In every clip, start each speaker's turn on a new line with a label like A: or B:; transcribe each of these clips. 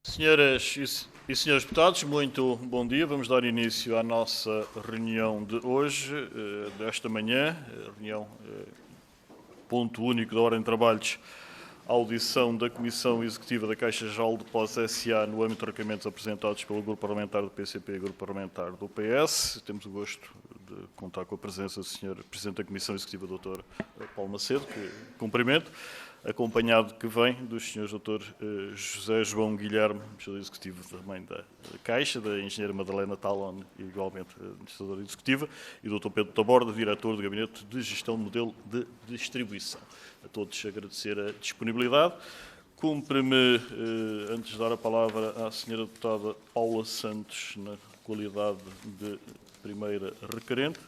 A: Senhoras e senhores deputados, muito bom dia. Vamos dar início à nossa reunião de hoje, desta manhã, reunião ponto único da ordem de trabalhos, audição da Comissão Executiva da Caixa Geral de Depósitos S.A. no âmbito de requerimentos apresentados pelo Grupo Parlamentar do PCP e Grupo Parlamentar do PS. Temos o gosto de contar com a presença do Sr. Presidente da Comissão Executiva, Dr. Paulo Macedo, que cumprimento, acompanhado que vem dos Srs. Dr. José João Guilherme, Administrador Executivo também da Caixa, da Engenheira Madalena Talon, igualmente Administradora Executiva, e do Dr. Pedro Taborda, Diretor do Gabinete de Gestão de Modelo de Distribuição. A todos agradecer a disponibilidade. Cumpre-me, antes de dar a palavra à Sra. Deputada Paula Santos, na qualidade de primeira requerente,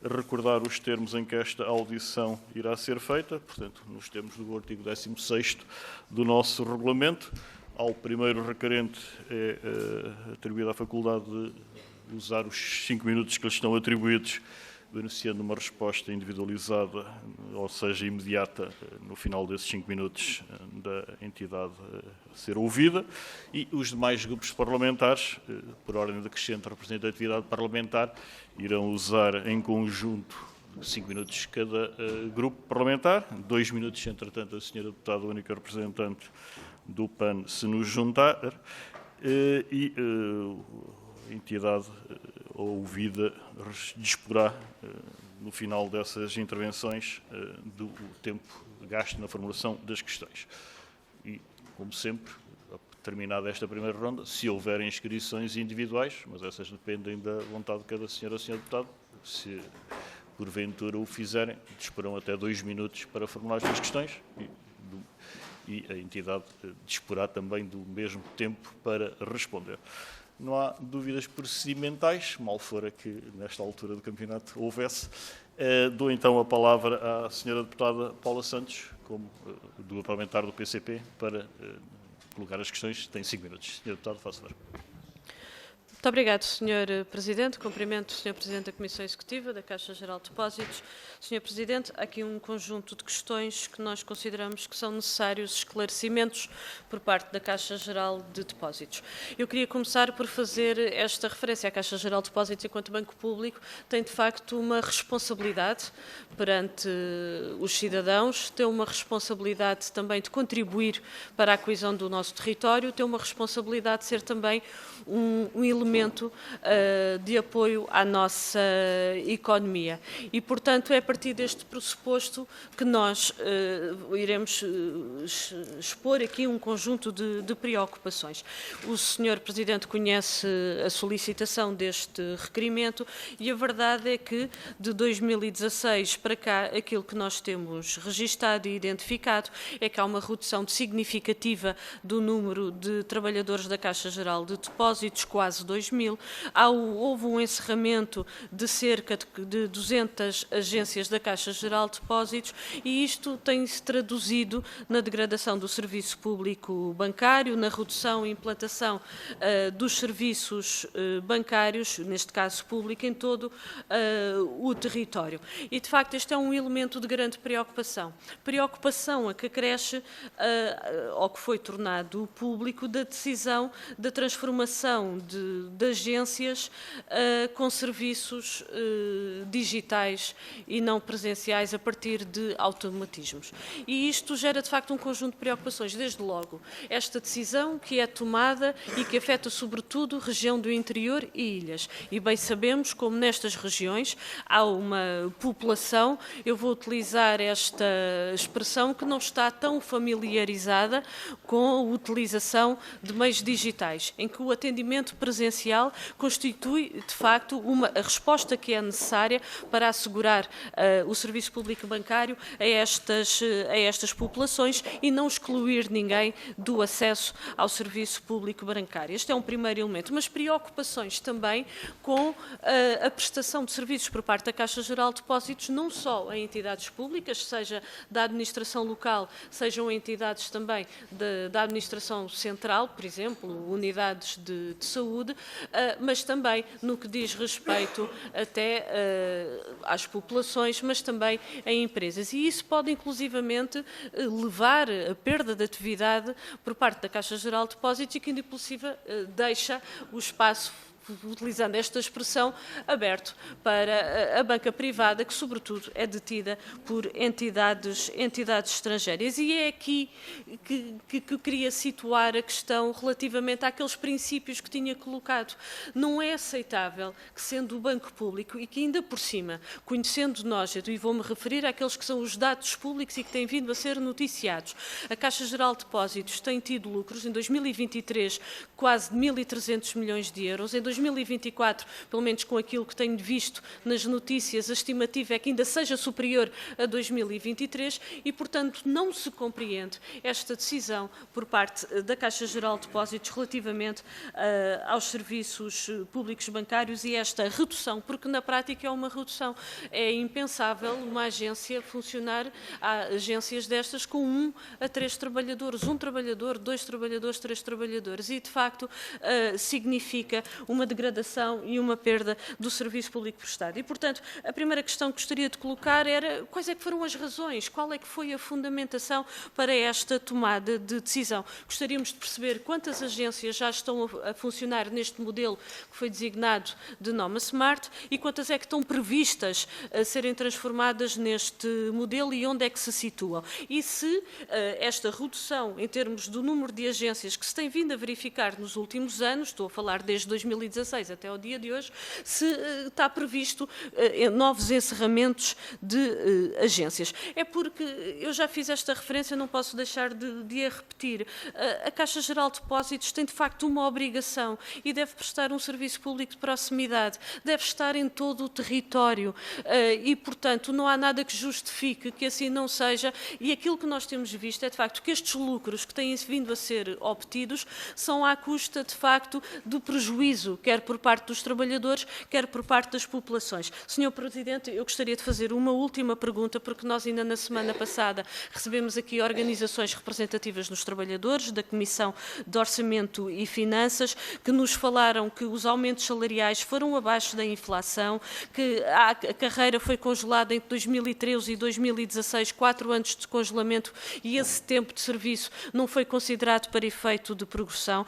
A: recordar os termos em que esta audição irá ser feita, portanto, nos termos do artigo 16º do nosso regulamento. Ao primeiro requerente é atribuída a faculdade de usar os 5 minutos que lhes estão atribuídos, beneficiando uma resposta individualizada, ou seja, imediata, no final desses 5 minutos da entidade a ser ouvida, e os demais grupos parlamentares, por ordem decrescente representatividade parlamentar, irão usar em conjunto 5 minutos cada grupo parlamentar, 2 minutos, entretanto, a senhora deputada única representante do PAN se nos juntar, e a entidade ouvida disporá, no final dessas intervenções, do tempo gasto na formulação das questões. E, como sempre, terminada esta primeira ronda, se houver inscrições individuais, mas essas dependem da vontade de cada senhora ou senhor deputado, se porventura o fizerem, disporão até 2 minutos para formular as suas questões e a entidade disporá também do mesmo tempo para responder. Não há dúvidas procedimentais, mal fora que nesta altura do campeonato houvesse. Dou então a palavra à senhora deputada Paula Santos, como do parlamentar do PCP, para colocar as questões. Tem 5 minutos. Senhora deputada, faça favor.
B: Muito obrigado, Sr. Presidente. Cumprimento o Sr. Presidente da Comissão Executiva da Caixa Geral de Depósitos. Sr. Presidente, há aqui um conjunto de questões que nós consideramos que são necessários esclarecimentos por parte da Caixa Geral de Depósitos. Eu queria começar por fazer esta referência. A Caixa Geral de Depósitos, enquanto banco público, tem de facto uma responsabilidade perante os cidadãos, tem uma responsabilidade também de contribuir para a coesão do nosso território, tem uma responsabilidade de ser também um elemento de apoio à nossa economia. E, portanto, é a partir deste pressuposto que nós iremos expor aqui um conjunto de preocupações. O Sr. Presidente conhece a solicitação deste requerimento e a verdade é que, de 2016 para cá, aquilo que nós temos registado e identificado é que há uma redução significativa do número de trabalhadores da Caixa Geral de Depósitos, quase 2.000. Houve um encerramento de cerca de 200 agências da Caixa Geral de Depósitos e isto tem-se traduzido na degradação do serviço público bancário, na redução e implantação dos serviços bancários, neste caso público, em todo o território. E, de facto, este é um elemento de grande preocupação. Preocupação a que acresce ao que foi tornado público da decisão da transformação de agências com serviços digitais e não presenciais a partir de automatismos. E isto gera, de facto, um conjunto de preocupações. Desde logo, esta decisão que é tomada e que afeta, sobretudo, região do interior e ilhas. E bem sabemos como nestas regiões há uma população, eu vou utilizar esta expressão, que não está tão familiarizada com a utilização de meios digitais, em que o atendimento presencial constitui, de facto, a resposta que é necessária para assegurar o serviço público bancário a estas populações e não excluir ninguém do acesso ao serviço público bancário. Este é um primeiro elemento, mas preocupações também com a prestação de serviços por parte da Caixa Geral de Depósitos, não só a entidades públicas, seja da administração local, sejam entidades também da administração central, por exemplo, unidades de saúde, mas também no que diz respeito até às populações, mas também a empresas. E isso pode, inclusivamente, levar a perda de atividade por parte da Caixa Geral de Depósitos e que, inclusive, deixa o espaço, utilizando esta expressão, aberto para a banca privada, que sobretudo é detida por entidades estrangeiras. E é aqui que eu queria situar a questão relativamente àqueles princípios que tinha colocado. Não é aceitável que, sendo o banco público, e que ainda por cima, conhecendo nós, e vou-me referir àqueles que são os dados públicos e que têm vindo a ser noticiados, a Caixa Geral de Depósitos tem tido lucros, em 2023, quase de 1.300 milhões de euros, em 2024, pelo menos com aquilo que tenho visto nas notícias, a estimativa é que ainda seja superior a 2023 e, portanto, não se compreende esta decisão por parte da Caixa Geral de Depósitos relativamente aos serviços públicos bancários e esta redução, porque na prática é uma redução. É impensável uma agência funcionar, há agências destas com 1 a 3 trabalhadores, 1 trabalhador, 2 trabalhadores, 3 trabalhadores e, de facto, significa uma degradação e uma perda do serviço público prestado. E, portanto, a primeira questão que gostaria de colocar era quais é que foram as razões, qual é que foi a fundamentação para esta tomada de decisão. Gostaríamos de perceber quantas agências já estão a funcionar neste modelo que foi designado de Noma Smart e quantas é que estão previstas a serem transformadas neste modelo e onde é que se situam. E se esta redução em termos do número de agências que se tem vindo a verificar nos últimos anos, estou a falar desde 2016 até ao dia de hoje, se está previsto novos encerramentos de agências. É porque eu já fiz esta referência, não posso deixar de a repetir. A Caixa Geral de Depósitos tem, de facto, uma obrigação e deve prestar um serviço público de proximidade, deve estar em todo o território e, portanto, não há nada que justifique que assim não seja e aquilo que nós temos visto é, de facto, que estes lucros que têm vindo a ser obtidos são à custa, de facto, do prejuízo, quer por parte dos trabalhadores, quer por parte das populações. Senhor Presidente, eu gostaria de fazer uma última pergunta, porque nós ainda na semana passada recebemos aqui organizações representativas dos trabalhadores, da Comissão de Orçamento e Finanças, que nos falaram que os aumentos salariais foram abaixo da inflação, que a carreira foi congelada entre 2013 e 2016, 4 anos de congelamento, e esse tempo de serviço não foi considerado para efeito de progressão.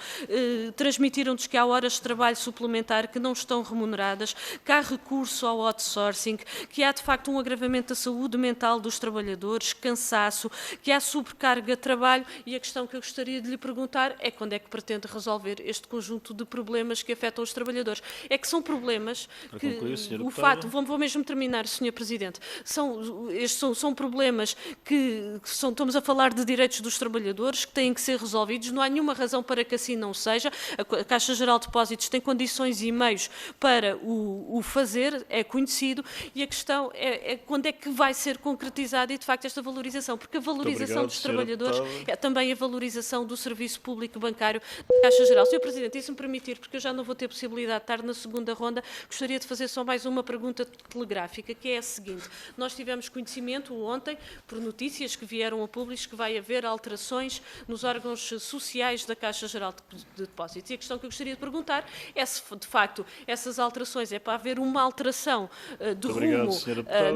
B: Transmitiram-nos que há horas de trabalho suplementar que não estão remuneradas, que há recurso ao outsourcing, que há de facto um agravamento da saúde mental dos trabalhadores, cansaço, que há sobrecarga de trabalho e a questão que eu gostaria de lhe perguntar é quando é que pretende resolver este conjunto de problemas que afetam os trabalhadores. É que são problemas que o fato, vou mesmo terminar, Sr. Presidente, são problemas que estamos a falar de direitos dos trabalhadores que têm que ser resolvidos, não há nenhuma razão para que assim não seja. A Caixa Geral de Depósitos tem condições e meios para o fazer, é conhecido, e a questão é quando é que vai ser concretizada e, de facto, esta valorização, porque a valorização dos trabalhadores é também a valorização do serviço público bancário da Caixa Geral. Sr. Presidente, e se me permitir, porque eu já não vou ter possibilidade de estar na segunda ronda, gostaria de fazer só mais uma pergunta telegráfica, que é a seguinte. Nós tivemos conhecimento ontem, por notícias que vieram a público, que vai haver alterações nos órgãos sociais da Caixa Geral de Depósitos. E a questão que eu gostaria de perguntar é se, de facto, essas alterações é para haver uma alteração de rumo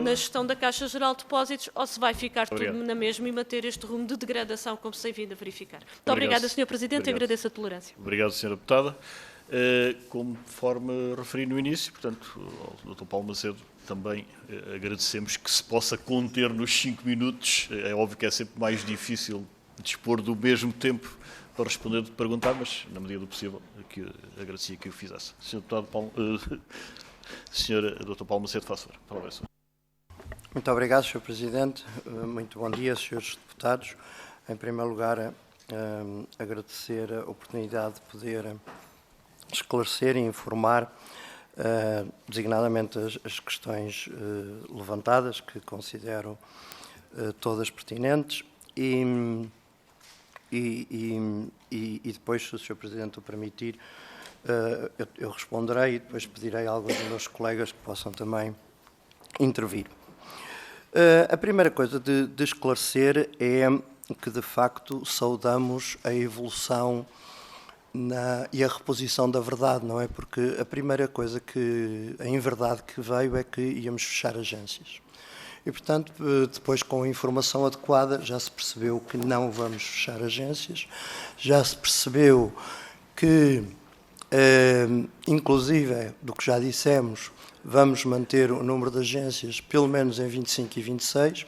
B: na gestão da Caixa Geral de Depósitos ou se vai ficar tudo na mesma e manter este rumo de degradação como se tem vindo a verificar. Muito obrigada, Sr. Presidente, e agradeço a tolerância.
A: Obrigado, Sra. Deputada. Conforme referi no início, portanto, ao Dr. Paulo Macedo também agradecemos que se possa conter nos 5 minutos. É óbvio que é sempre mais difícil dispor do mesmo tempo para responder de perguntar, mas na medida do possível que agradecia que o fizesse. Sr. Deputado Paulo, Dr. Paulo Macedo, faça favor.
C: Muito obrigado, Sr. Presidente. Muito bom dia, Srs. Deputados. Em primeiro lugar, agradecer a oportunidade de poder esclarecer e informar designadamente as questões levantadas, que considero todas pertinentes, e depois, se o Sr. Presidente o permitir, eu responderei e depois pedirei a alguns dos meus colegas que possam também intervir. A primeira coisa de esclarecer é que, de facto, saudamos a evolução e a reposição da verdade, não é? Porque a primeira coisa em verdade que veio é que íamos fechar agências. E, portanto, depois com a informação adequada já se percebeu que não vamos fechar agências, já se percebeu que, inclusive, do que já dissemos, vamos manter o número de agências pelo menos em 25 e 26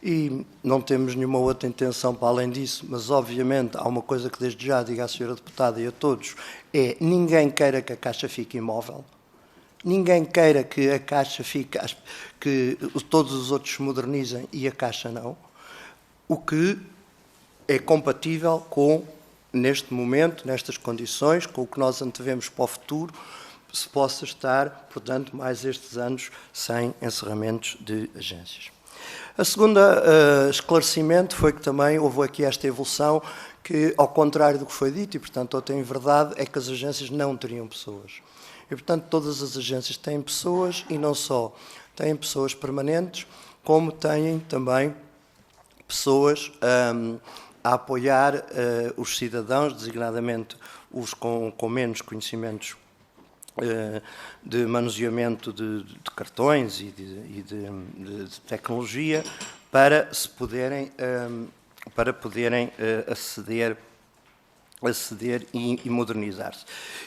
C: e não temos nenhuma outra intenção para além disso, mas obviamente há uma coisa que desde já digo à Sra. Deputada e a todos, é ninguém queira que a Caixa fique imóvel, ninguém queira que a Caixa fique, que todos os outros se modernizem e a Caixa não, o que é compatível com, neste momento, nestas condições, com o que nós antevemos para o futuro, se possa estar, portanto, mais estes anos sem encerramentos de agências. A segunda esclarecimento foi que também houve aqui esta evolução que, ao contrário do que foi dito, e portanto eu tenho verdade, é que as agências não teriam pessoas. E portanto todas as agências têm pessoas e não só têm pessoas permanentes, como têm também pessoas a apoiar os cidadãos, designadamente os com menos conhecimentos de manuseamento de cartões e de tecnologia para poderem aceder e modernizar-se.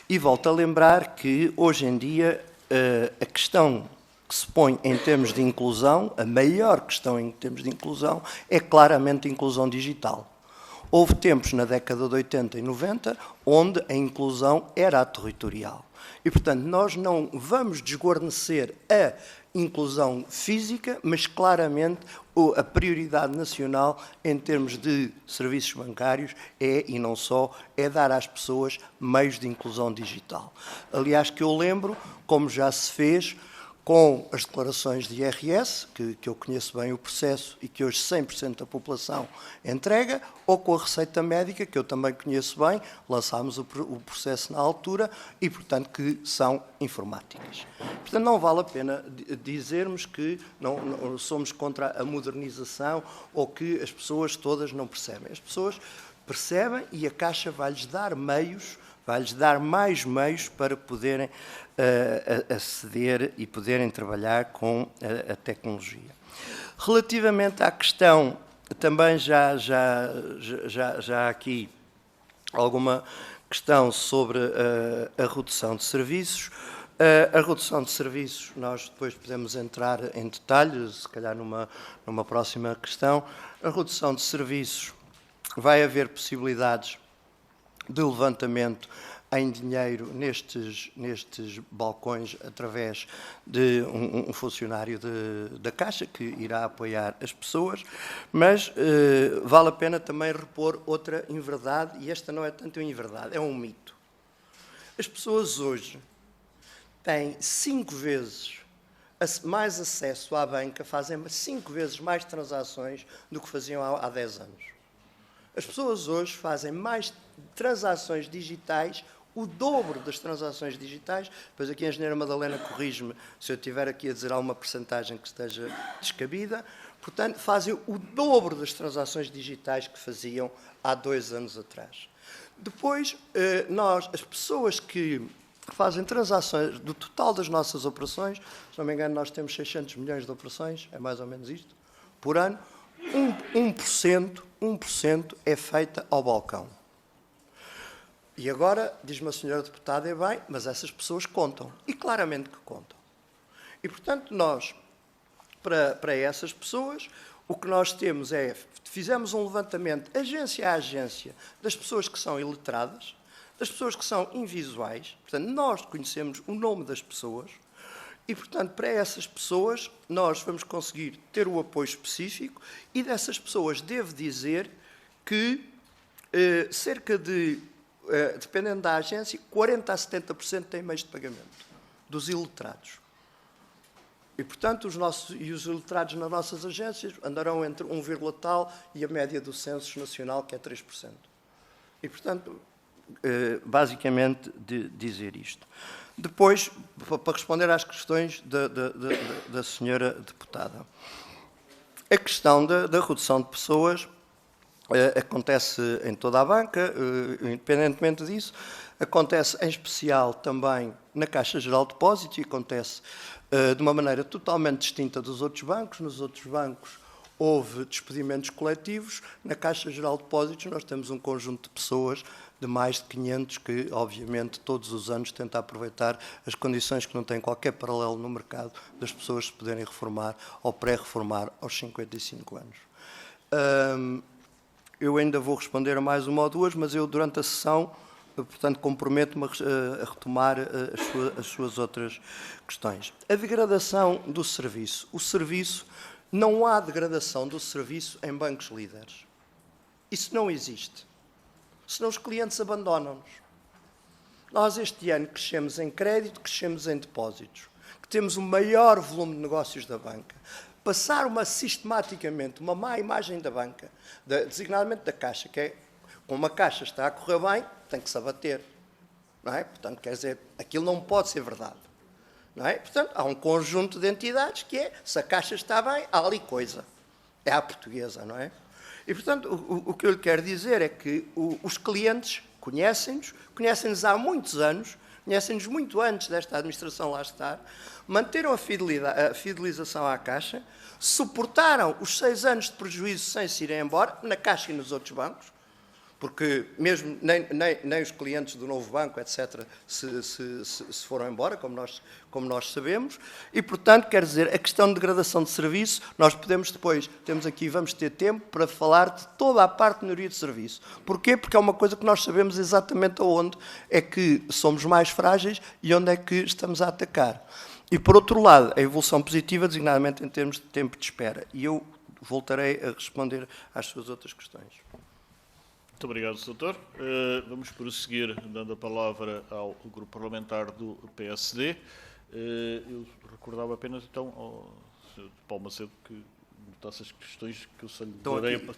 C: E volto a lembrar que hoje em dia a questão que se põe em termos de inclusão, a maior questão em termos de inclusão, é claramente a inclusão digital. Houve tempos na década de 80 e 90 onde a inclusão era territorial. E, portanto, nós não vamos desguarnecer a inclusão física, mas claramente a prioridade nacional em termos de serviços bancários é, e não só, é dar às pessoas meios de inclusão digital. Aliás, que eu lembro, como já se fez com as declarações de IRS, que eu conheço bem o processo e que hoje 100% da população entrega, ou com a receita médica, que eu também conheço bem, lançámos o processo na altura e, portanto, que são informáticas. Portanto, não vale a pena dizermos que não somos contra a modernização ou que as pessoas todas não percebem. As pessoas percebem e a Caixa vai-lhes dar meios, vai-lhes dar mais meios para poderem aceder e poderem trabalhar com a tecnologia. Relativamente à questão, também já há aqui alguma questão sobre a redução de serviços. A redução de serviços, nós depois podemos entrar em detalhes, se calhar numa próxima questão. A redução de serviços, vai haver possibilidades de levantamento em dinheiro nestes balcões através de um funcionário da Caixa que irá apoiar as pessoas, mas vale a pena também repor outra inverdade, e esta não é tanto uma inverdade, é um mito. As pessoas hoje têm 5 vezes mais acesso à banca, fazem 5 vezes mais transações do que faziam há 10 anos. As pessoas hoje fazem mais transações digitais, o dobro das transações digitais. Depois aqui a engenheira Madalena corrige-me se eu estiver aqui a dizer alguma percentagem que esteja descabida. Portanto, fazem o dobro das transações digitais que faziam há 2 anos atrás. Depois, as pessoas que fazem transações do total das nossas operações, se não me engano, nós temos 600 milhões de operações, é mais ou menos isto, por ano, 1% é feita ao balcão. E agora, diz-me a senhora deputada, é bem, mas essas pessoas contam. E claramente que contam. E, portanto, nós, para essas pessoas, o que nós temos é, fizemos um levantamento, agência a agência, das pessoas que são iletradas, das pessoas que são invisuais. Portanto, nós conhecemos o nome das pessoas e, portanto, para essas pessoas, nós vamos conseguir ter o apoio específico e dessas pessoas devo dizer que cerca de, dependendo da agência, 40% a 70% têm meios de pagamento dos iletrados. E, portanto, os iletrados nas nossas agências andarão entre 1, tal e a média do censo nacional, que é 3%. E, portanto, basicamente, dizer isto. Depois, para responder às questões da senhora deputada. A questão da redução de pessoas, acontece em toda a banca, independentemente disso, acontece em especial também na Caixa Geral de Depósitos e acontece de uma maneira totalmente distinta dos outros bancos. Nos outros bancos houve despedimentos coletivos, na Caixa Geral de Depósitos nós temos um conjunto de pessoas de mais de 500 que, obviamente, todos os anos tenta aproveitar as condições que não têm qualquer paralelo no mercado das pessoas se poderem reformar ou pré-reformar aos 55 anos. Eu ainda vou responder a mais uma ou duas, mas eu, durante a sessão, portanto, comprometo-me a retomar as suas outras questões. A degradação do serviço. O serviço, não há degradação do serviço em bancos líderes. Isso não existe. Senão os clientes abandonam-nos. Nós, este ano, crescemos em crédito, crescemos em depósitos, que temos o maior volume de negócios da banca. Passar sistematicamente uma má imagem da banca, designadamente da Caixa, que é, como a Caixa está a correr bem, tem que se abater. Não é? Portanto, quer dizer, aquilo não pode ser verdade. Não é? Portanto, há um conjunto de entidades que é, se a Caixa está bem, há ali coisa. É a portuguesa, não é? E, portanto, o que eu lhe quero dizer é que os clientes conhecem-nos há muitos anos, conhecem-nos muito antes desta administração lá estar, manteram a fidelização à Caixa, suportaram os 6 anos de prejuízo sem se irem embora, na Caixa e nos outros bancos, porque mesmo nem os clientes do novo banco, etc., se foram embora, como nós sabemos, e, portanto, quer dizer, a questão de degradação de serviço, nós podemos depois, vamos ter tempo para falar de toda a parte de melhoria de serviço. Porquê? Porque é uma coisa que nós sabemos exatamente aonde é que somos mais frágeis e onde é que estamos a atacar. E, por outro lado, a evolução positiva, designadamente em termos de tempo de espera. E eu voltarei a responder às suas outras questões.
A: Muito obrigado, Doutor. Vamos prosseguir, dando a palavra ao grupo parlamentar do PSD. Eu recordava apenas, então, ao Sr. Paulo Macedo que notasse as questões que eu só lhe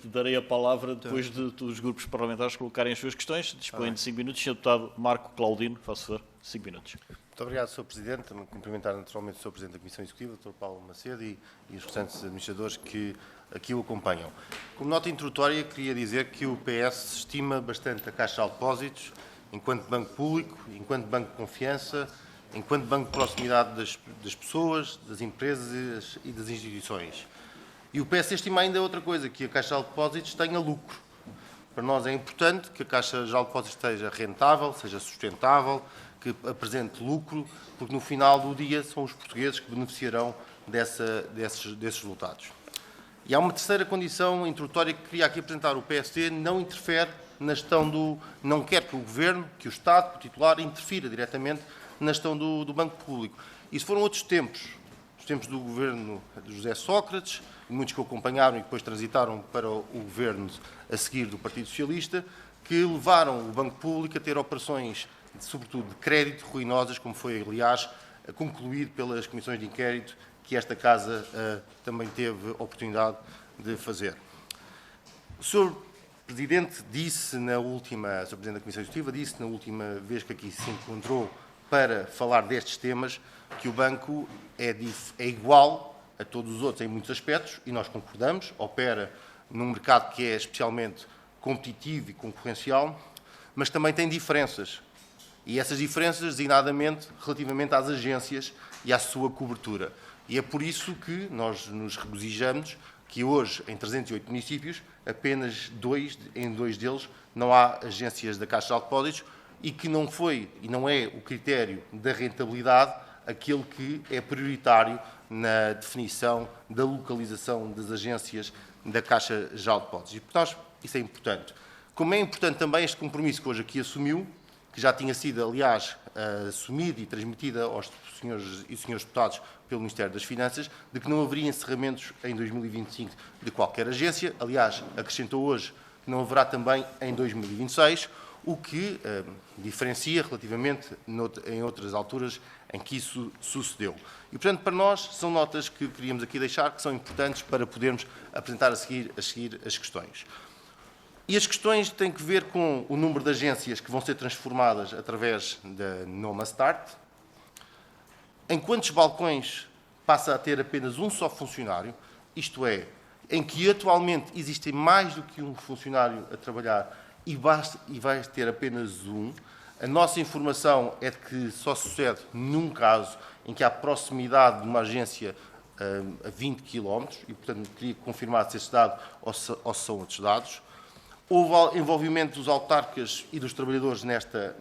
A: darei a palavra depois dos grupos parlamentares colocarem as suas questões. Dispõe de 5 minutos. Sr. Deputado Marco Claudino, faço favor, 5 minutos.
D: Muito obrigado, Sr. Presidente. Também cumprimentar naturalmente o Sr. Presidente da Comissão Executiva, Dr. Paulo Macedo, e os restantes administradores que aqui o acompanham. Como nota introdutória, queria dizer que o PS estima bastante a Caixa de Depósitos enquanto banco público, enquanto banco de confiança, enquanto banco de proximidade das pessoas, das empresas e das instituições. E o PS estima ainda outra coisa, que a Caixa de Depósitos tenha lucro. Para nós é importante que a Caixa de Depósitos esteja rentável, seja sustentável, que apresente lucro, porque no final do dia são os portugueses que beneficiarão desses resultados. E há uma terceira condição introdutória que queria aqui apresentar. O PSD não interfere na gestão não quer que o Governo, que o Estado, que o titular, interfira diretamente na gestão do Banco Público. Isso foram outros tempos. Os tempos do Governo de José Sócrates, muitos que o acompanharam e depois transitaram para o Governo a seguir do Partido Socialista, que levaram o Banco Público a ter operações, sobretudo de crédito, ruinosas, como foi, aliás, concluído pelas comissões de inquérito que esta Casa também teve oportunidade de fazer. O Sr. Presidente disse Sr. Presidente da Comissão Executiva disse na última vez que aqui se encontrou para falar destes temas que o banco é igual a todos os outros em muitos aspectos, e nós concordamos, opera num mercado que é especialmente competitivo e concorrencial, mas também tem diferenças. E essas diferenças, designadamente, relativamente às agências e à sua cobertura. E é por isso que nós nos regozijamos que hoje, em 308 municípios, apenas em dois deles não há agências da Caixa de Depósitos, e que não foi e não é o critério da rentabilidade aquele que é prioritário na definição da localização das agências da Caixa de Depósitos. E, por nós, isso é importante. Como é importante também este compromisso que hoje aqui assumiu, que já tinha sido, aliás, assumido e transmitido aos senhores e senhores deputados pelo Ministério das Finanças, de que não haveria encerramentos em 2025 de qualquer agência. Aliás, acrescentou hoje que não haverá também em 2026, o que diferencia relativamente em outras alturas em que isso sucedeu. E, portanto, para nós, são notas que queríamos aqui deixar, que são importantes para podermos apresentar a seguir as questões. E as questões têm que ver com o número de agências que vão ser transformadas através da Noma Start, em quantos balcões passa a ter apenas um só funcionário, isto é em que atualmente existem mais do que um funcionário a trabalhar e vai ter apenas um, a nossa informação é de que só sucede num caso em que há proximidade de uma agência a 20 km, e, portanto, queria confirmar se este dado ou se são outros dados. Houve envolvimento dos autarcas e dos trabalhadores nesta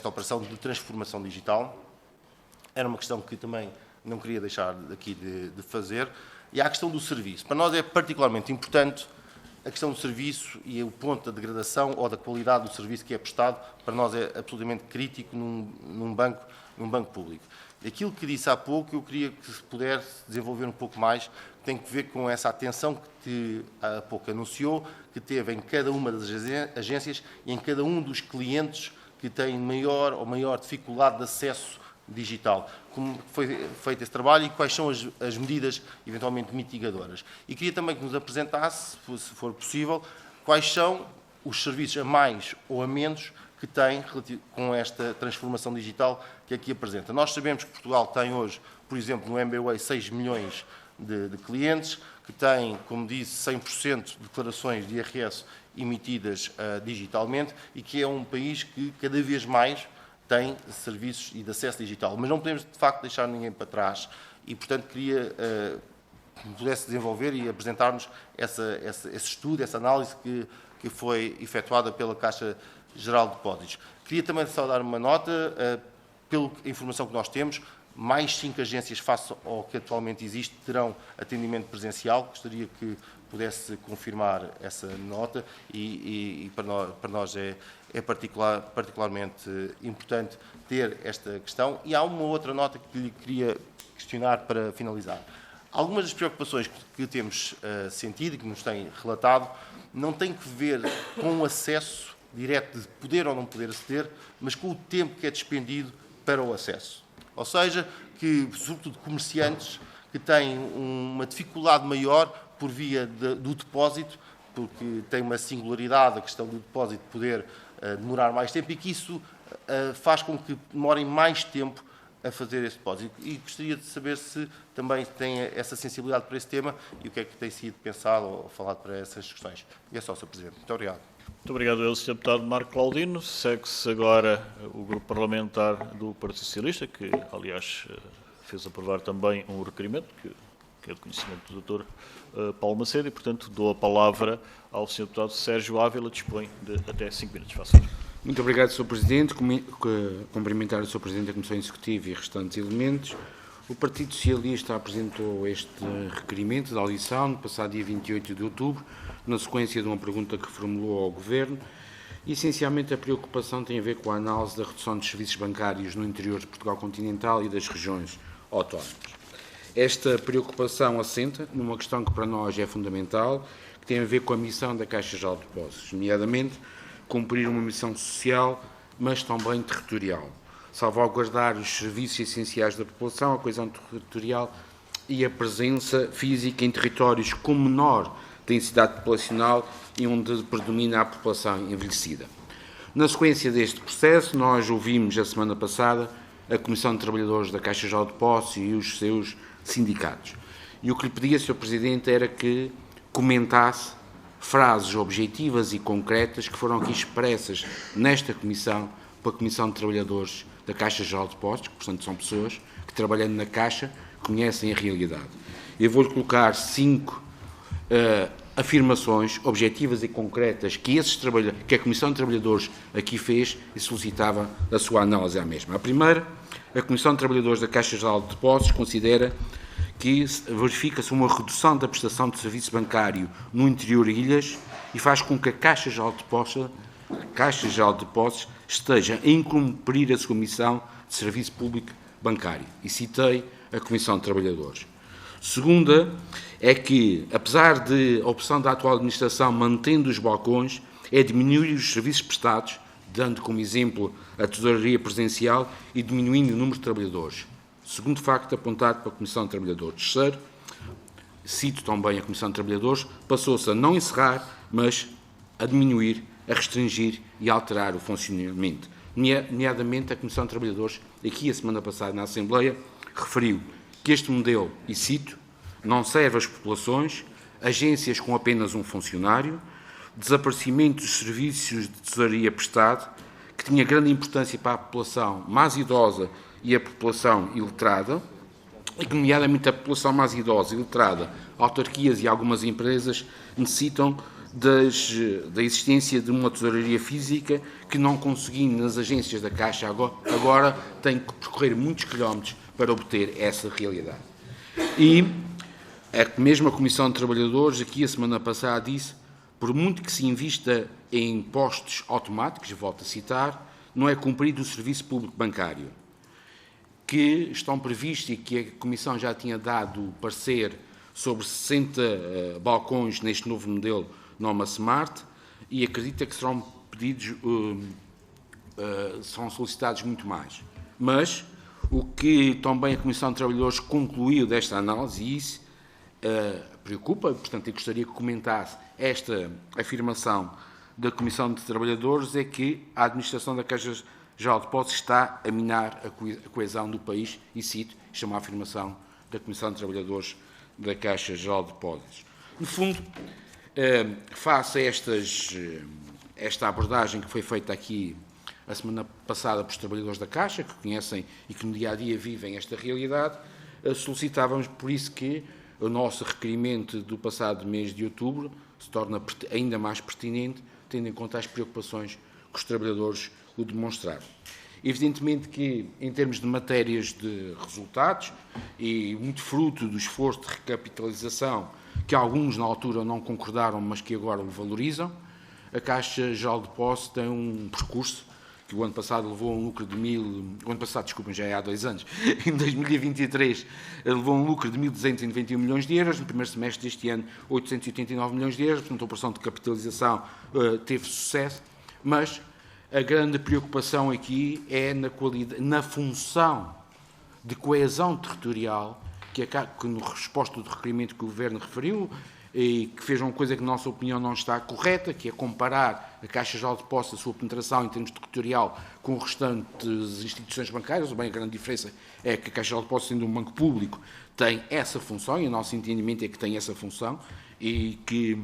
D: operação de transformação digital. Era uma questão que também não queria deixar aqui de fazer. E há a questão do serviço. Para nós é particularmente importante a questão do serviço e o ponto da degradação ou da qualidade do serviço que é prestado. Para nós é absolutamente crítico num banco público. Aquilo que disse há pouco, eu queria que se pudesse desenvolver um pouco mais, tem que ver com essa atenção que há pouco anunciou, que teve em cada uma das agências e em cada um dos clientes que têm maior dificuldade de acesso digital. Como foi feito esse trabalho e quais são as medidas eventualmente mitigadoras. E queria também que nos apresentasse, se for possível, quais são os serviços a mais ou a menos que tem com esta transformação digital que aqui apresenta. Nós sabemos que Portugal tem hoje, por exemplo, no MBWay, 6 milhões de clientes, que tem, como disse, 100% de declarações de IRS emitidas digitalmente e que é um país que cada vez mais tem serviços e de acesso digital. Mas não podemos, de facto, deixar ninguém para trás e, portanto, queria que pudesse desenvolver e apresentar-nos esse estudo, essa análise que foi efetuada pela Caixa Geral de Depósitos. Queria também só dar uma nota, pela informação que nós temos, mais 5 agências face ao que atualmente existe terão atendimento presencial. Gostaria que pudesse confirmar essa nota e para nós é particularmente importante ter esta questão. E há uma outra nota que lhe queria questionar para finalizar. Algumas das preocupações que temos sentido e que nos têm relatado não têm que ver com o acesso direto de poder ou não poder aceder, mas com o tempo que é despendido para o acesso. Ou seja, que, sobretudo, comerciantes que têm uma dificuldade maior por via do depósito, porque tem uma singularidade a questão do depósito poder demorar mais tempo e que isso faz com que demorem mais tempo a fazer esse depósito. E gostaria de saber se também tem essa sensibilidade para esse tema e o que é que tem sido pensado ou falado para essas questões. E é só, Sr. Presidente. Muito obrigado.
A: Muito obrigado, Sr. Deputado Marco Claudino. Segue-se agora o Grupo Parlamentar do Partido Socialista, que, aliás, fez aprovar também um requerimento, que é de conhecimento do Dr. Paulo Macedo, e, portanto, dou a palavra ao Sr. Deputado Sérgio Ávila, dispõe de até 5 minutos. Faça.
E: Muito obrigado, Sr. Presidente. Cumprimentar o Sr. Presidente da Comissão Executiva e restantes elementos. O Partido Socialista apresentou este requerimento de audição no passado dia 28 de outubro, na sequência de uma pergunta que formulou ao Governo. E, essencialmente, a preocupação tem a ver com a análise da redução dos serviços bancários no interior de Portugal continental e das regiões autónomas. Esta preocupação assenta numa questão que para nós é fundamental, que tem a ver com a missão da Caixa Geral de Depósitos, nomeadamente cumprir uma missão social, mas também territorial. Salvaguardar os serviços essenciais da população, a coesão territorial e a presença física em territórios com menor densidade populacional e onde predomina a população envelhecida. Na sequência deste processo, nós ouvimos a semana passada a Comissão de Trabalhadores da Caixa Geral de Depósitos e os seus sindicatos. E o que lhe pedia, Sr. Presidente, era que comentasse frases objetivas e concretas que foram aqui expressas nesta Comissão, pela Comissão de Trabalhadores da Caixa Geral de Depósitos, que, portanto, são pessoas que, trabalhando na Caixa, conhecem a realidade. Eu vou-lhe colocar 5 afirmações objetivas e concretas que a Comissão de Trabalhadores aqui fez e solicitava a sua análise à mesma. A primeira, a Comissão de Trabalhadores da Caixa Geral de Depósitos considera que verifica-se uma redução da prestação de serviço bancário no interior de ilhas e faz com que a Caixa Geral de Depósitos esteja a incumprir a sua missão de serviço público bancário. E citei a Comissão de Trabalhadores. Segunda, é que, apesar de a opção da atual administração mantendo os balcões, é diminuir os serviços prestados, dando como exemplo a tesouraria presencial e diminuindo o número de trabalhadores. Segundo facto apontado pela Comissão de Trabalhadores. Terceiro, cito também a Comissão de Trabalhadores, passou-se a não encerrar, mas a diminuir, a restringir e a alterar o funcionamento. Nomeadamente, a Comissão de Trabalhadores, aqui a semana passada na Assembleia, referiu que este modelo, e cito, não serve às populações, agências com apenas um funcionário, desaparecimento dos serviços de tesouraria prestado, que tinha grande importância para a população mais idosa e a população iletrada, e que, nomeadamente, a população mais idosa e iletrada, autarquias e algumas empresas necessitam da existência de uma tesouraria física que, não conseguindo nas agências da Caixa agora tem que percorrer muitos quilómetros para obter essa realidade. E mesmo a Comissão de Trabalhadores, aqui a semana passada, disse, por muito que se invista em postos automáticos, volto a citar, não é cumprido o serviço público bancário, que estão previstos e que a Comissão já tinha dado parecer sobre 60 balcões neste novo modelo Noma Smart, e acredita que serão pedidos, serão solicitados muito mais. Mas o que também a Comissão de Trabalhadores concluiu desta análise, e isso preocupa, portanto, eu gostaria que comentasse esta afirmação da Comissão de Trabalhadores, é que a administração da Caixa Geral de Depósitos está a minar a coesão do país, e cito, isto é uma afirmação da Comissão de Trabalhadores da Caixa Geral de Depósitos. No fundo, face a esta abordagem que foi feita aqui a semana passada pelos trabalhadores da Caixa, que conhecem e que no dia-a-dia vivem esta realidade, solicitávamos por isso que o nosso requerimento do passado mês de outubro se torna ainda mais pertinente, tendo em conta as preocupações que os trabalhadores o demonstraram. Evidentemente que, em termos de matérias de resultados, e muito fruto do esforço de recapitalização, que alguns na altura não concordaram, mas que agora o valorizam, a Caixa Geral de Depósitos tem um percurso que o ano passado levou a um lucro de o ano passado, desculpem, já é há 2 anos, em 2023 levou a um lucro de 1.291 milhões de euros, no primeiro semestre deste ano 889 milhões de euros, portanto a operação de capitalização teve sucesso, mas a grande preocupação aqui é na função de coesão territorial, que na resposta do requerimento que o Governo referiu, e que fez uma coisa que, na nossa opinião, não está correta, que é comparar a Caixa Geral de Depósitos, a sua penetração em termos territorial, com as restantes instituições bancárias. Bem, a grande diferença é que a Caixa Geral de Depósitos, sendo um banco público, tem essa função, e o nosso entendimento é que tem essa função, e que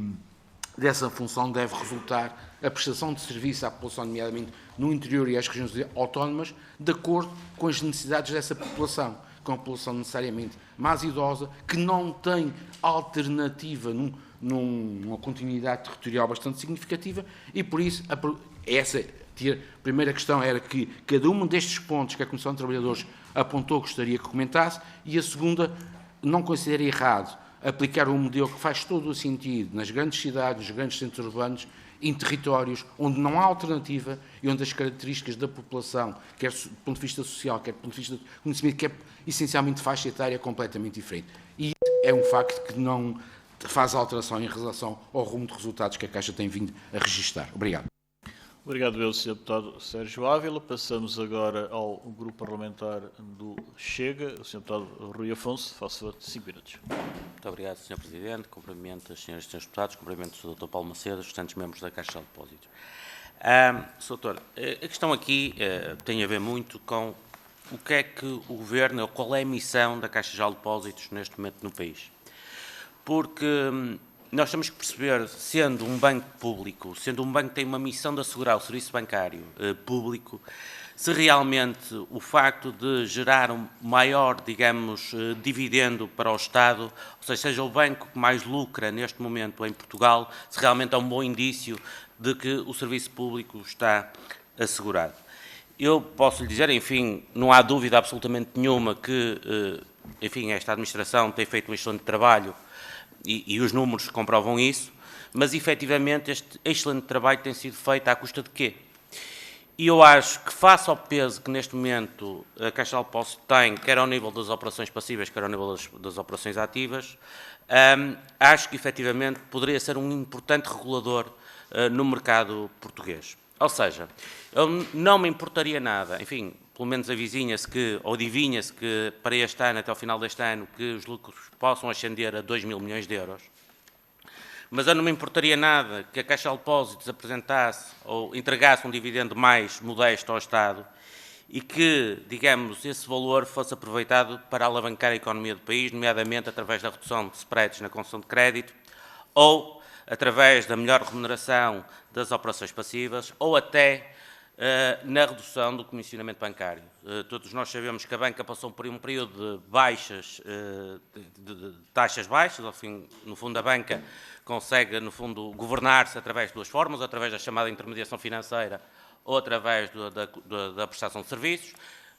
E: dessa função deve resultar a prestação de serviço à população, nomeadamente no interior e às regiões autónomas, de acordo com as necessidades dessa população, com a população necessariamente mais idosa, que não tem alternativa numa continuidade territorial bastante significativa, e por isso a primeira questão era que cada um destes pontos que a Comissão de Trabalhadores apontou gostaria que comentasse, e a segunda, não considera errado aplicar um modelo que faz todo o sentido nas grandes cidades, nos grandes centros urbanos, em territórios onde não há alternativa e onde as características da população, quer do ponto de vista social, quer do ponto de vista do conhecimento, quer essencialmente faixa etária, é completamente diferente. E é um facto que não faz alteração em relação ao rumo de resultados que a Caixa tem vindo a registrar. Obrigado.
A: Obrigado, eu, Sr. Deputado Sérgio Ávila. Passamos agora ao Grupo Parlamentar do Chega. O Sr. Deputado Rui Afonso, faça 5 minutos.
F: Muito obrigado, Sr. Presidente. Cumprimento as senhoras e senhores deputados, cumprimento o Dr. Paulo Macedo, os restantes membros da Caixa de Depósitos. Sr. Doutor, a questão aqui tem a ver muito com o que é que o Governo, ou qual é a missão da Caixa de Depósitos neste momento no país. Porque nós temos que perceber, sendo um banco público, sendo um banco que tem uma missão de assegurar o serviço bancário público, se realmente o facto de gerar um maior, digamos, dividendo para o Estado, ou seja o banco que mais lucra neste momento em Portugal, se realmente é um bom indício de que o serviço público está assegurado. Eu posso lhe dizer, enfim, não há dúvida absolutamente nenhuma que, enfim, esta administração tem feito um excelente trabalho e os números comprovam isso, mas efetivamente este excelente trabalho tem sido feito à custa de quê? E eu acho que, face ao peso que neste momento a Caixa de Depósitos tem, quer ao nível das operações passivas, quer ao nível das operações ativas, acho que efetivamente poderia ser um importante regulador no mercado português. Ou seja, eu não me importaria nada, enfim, pelo menos avizinha-se que, ou adivinha-se que para este ano, até ao final deste ano, que os lucros possam ascender a 2 mil milhões de euros. Mas eu não me importaria nada que a Caixa de Depósitos apresentasse ou entregasse um dividendo mais modesto ao Estado e que, digamos, esse valor fosse aproveitado para alavancar a economia do país, nomeadamente através da redução de spreads na concessão de crédito ou através da melhor remuneração das operações passivas, ou até na redução do comissionamento bancário. Todos nós sabemos que a banca passou por um período de baixas, de taxas baixas, ao fim, no fundo a banca consegue, no fundo, governar-se através de duas formas, ou através da chamada intermediação financeira ou através da prestação de serviços.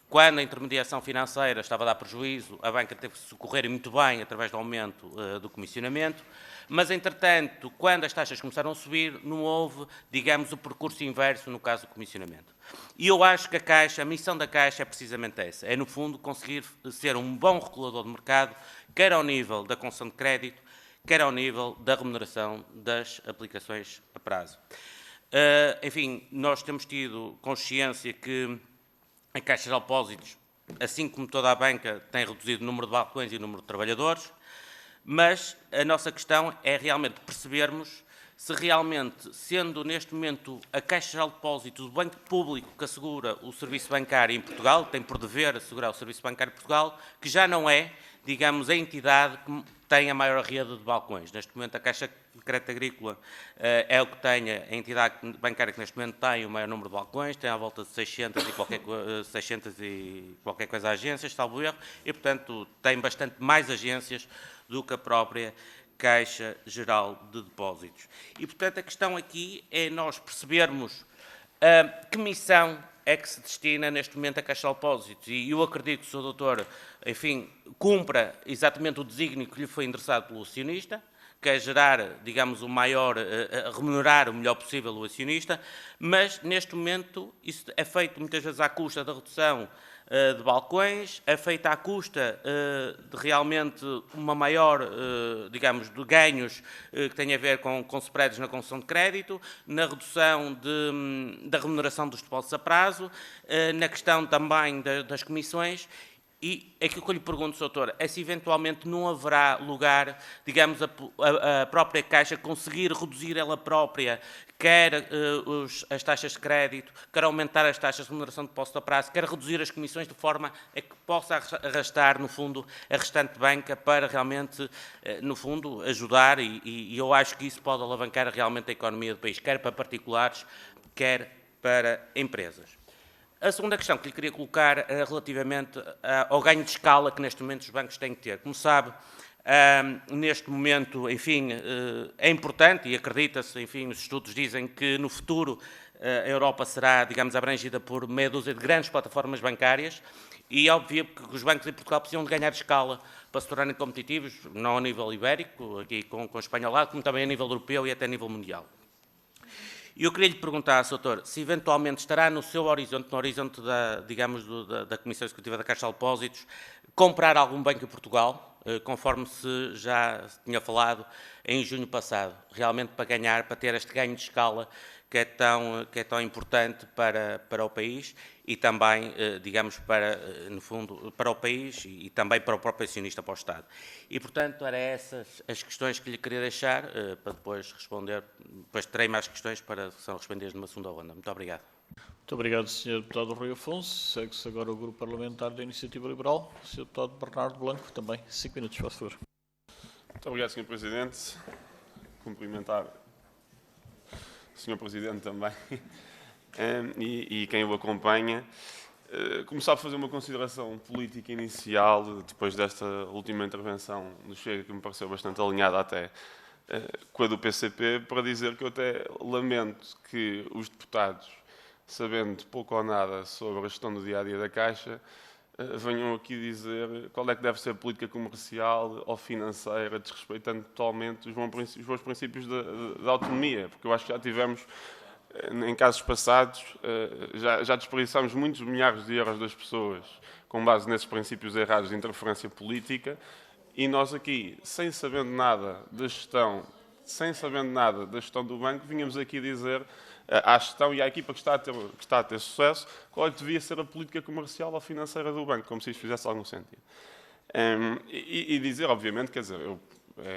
F: Quando a intermediação financeira estava a dar prejuízo, a banca teve que socorrer muito bem através do aumento do comissionamento, mas, entretanto, quando as taxas começaram a subir, não houve, digamos, o percurso inverso no caso do comissionamento. E eu acho que a missão da Caixa é precisamente essa, é, no fundo, conseguir ser um bom regulador de mercado, quer ao nível da concessão de crédito, quer ao nível da remuneração das aplicações a prazo. Enfim, nós temos tido consciência que a Caixa Geral de Depósitos, assim como toda a banca, tem reduzido o número de balcões e o número de trabalhadores, mas a nossa questão é realmente percebermos se realmente, sendo neste momento a Caixa Geral de Depósitos o banco público que assegura o serviço bancário em Portugal, tem por dever assegurar o serviço bancário em Portugal, que já não é, digamos, a entidade que tem a maior rede de balcões. Neste momento, a Caixa de Crédito Agrícola é o que tem, a entidade bancária que neste momento tem o maior número de balcões, tem à volta de 600 e qualquer coisa agências, salvo erro, e, portanto, tem bastante mais agências do que a própria Caixa Geral de Depósitos. E, portanto, a questão aqui é nós percebermos que missão é que se destina neste momento a Caixa de Depósitos. E eu acredito que o Sr. Doutor, enfim, cumpra exatamente o desígnio que lhe foi endereçado pelo acionista, que é gerar, digamos, remunerar o melhor possível o acionista, mas neste momento isso é feito muitas vezes à custa da redução de balcões, é feita à custa de realmente uma maior, digamos, de ganhos que têm a ver com spreads na concessão de crédito, na redução da remuneração dos depósitos a prazo, na questão também das comissões. E aquilo que eu lhe pergunto, Sr. Doutor, é se eventualmente não haverá lugar, digamos, a própria Caixa conseguir reduzir ela própria, quer as taxas de crédito, quer aumentar as taxas de remuneração de depósito a prazo, quer reduzir as comissões de forma a que possa arrastar, no fundo, a restante banca para realmente, no fundo, ajudar e eu acho que isso pode alavancar realmente a economia do país, quer para particulares, quer para empresas. A segunda questão que lhe queria colocar é relativamente ao ganho de escala que neste momento os bancos têm que ter. Como sabe, neste momento, enfim, é importante e acredita-se, enfim, os estudos dizem que no futuro a Europa será, digamos, abrangida por meia dúzia de grandes plataformas bancárias e é óbvio que os bancos em Portugal precisam de ganhar escala para se tornarem competitivos, não a nível ibérico, aqui com o espanholado, como também a nível europeu e até a nível mundial. E eu queria lhe perguntar, Sr. Doutor, se eventualmente estará no seu horizonte, no horizonte digamos, da Comissão Executiva da Caixa de Depósitos, comprar algum banco em Portugal, conforme se já tinha falado em junho passado, realmente para ganhar, para ter este ganho de escala que é tão importante para o país e também, digamos, no fundo, para o país e também para o próprio acionista, para o Estado. E, portanto, eram essas as questões que lhe queria deixar para depois responder. Depois terei mais questões para serem respondidas numa segunda ronda. Muito obrigado.
A: Muito obrigado, Sr. Deputado Rui Afonso. Segue-se agora o Grupo Parlamentar da Iniciativa Liberal. Sr. Deputado Bernardo Blanco, também 5 minutos, por favor.
G: Muito obrigado, Sr. Presidente. Cumprimentar o Sr. Presidente também e quem o acompanha. Começar por fazer uma consideração política inicial, depois desta última intervenção do Chega, que me pareceu bastante alinhada até com a do PCP, para dizer que eu até lamento que os deputados, sabendo pouco ou nada sobre a gestão do dia-a-dia da Caixa, venham aqui dizer qual é que deve ser a política comercial ou financeira, desrespeitando totalmente os bons princípios da autonomia, porque eu acho que já tivemos, em casos passados, já desperdiçámos muitos milhares de euros das pessoas com base nesses princípios errados de interferência política e nós aqui, sem sabendo nada da gestão do banco, vínhamos aqui dizer à gestão e à equipa que está a ter sucesso qual é que devia ser a política comercial ou financeira do banco, como se isto fizesse algum sentido. E dizer, obviamente, quer dizer,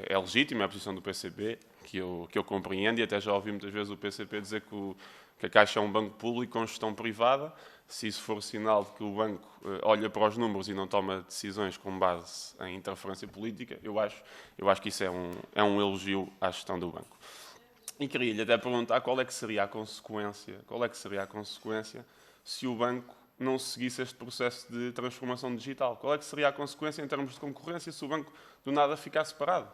G: é legítima a posição do PCP, que eu compreendo, e até já ouvi muitas vezes o PCP dizer que que a Caixa é um banco público com gestão privada. Se isso for sinal de que o banco olha para os números e não toma decisões com base em interferência política, eu acho que isso é um elogio à gestão do banco. E queria-lhe até perguntar qual é que seria a consequência se o banco não seguisse este processo de transformação digital. Qual é que seria a consequência em termos de concorrência se o banco do nada ficasse parado?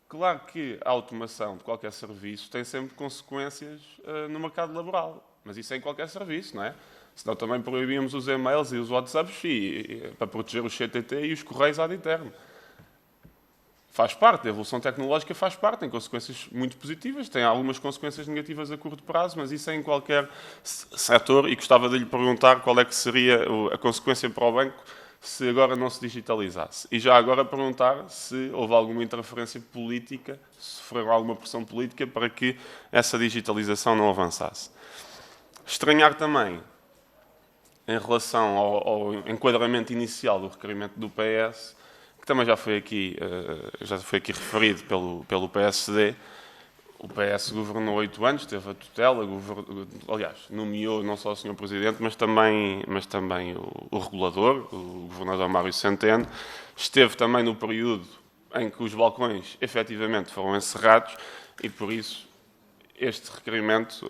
G: Claro que a automação de qualquer serviço tem sempre consequências no mercado laboral, mas isso é em qualquer serviço, não é? Senão também proibíamos os e-mails e os WhatsApps para proteger os CTT e os correios ad eterno. Faz parte, a evolução tecnológica faz parte, tem consequências muito positivas, tem algumas consequências negativas a curto prazo, mas isso é em qualquer setor, e gostava de lhe perguntar qual é que seria a consequência para o banco se agora não se digitalizasse. E já agora perguntar se houve alguma interferência política, se sofreram alguma pressão política para que essa digitalização não avançasse. Estranhar também, em relação ao enquadramento inicial do requerimento do PS, que também já foi aqui referido pelo PSD. O PS governou 8 anos, teve a tutela, aliás, nomeou não só o Sr. Presidente, mas também o regulador, o Governador Mário Centeno. Esteve também no período em que os balcões efetivamente foram encerrados e, por isso, este requerimento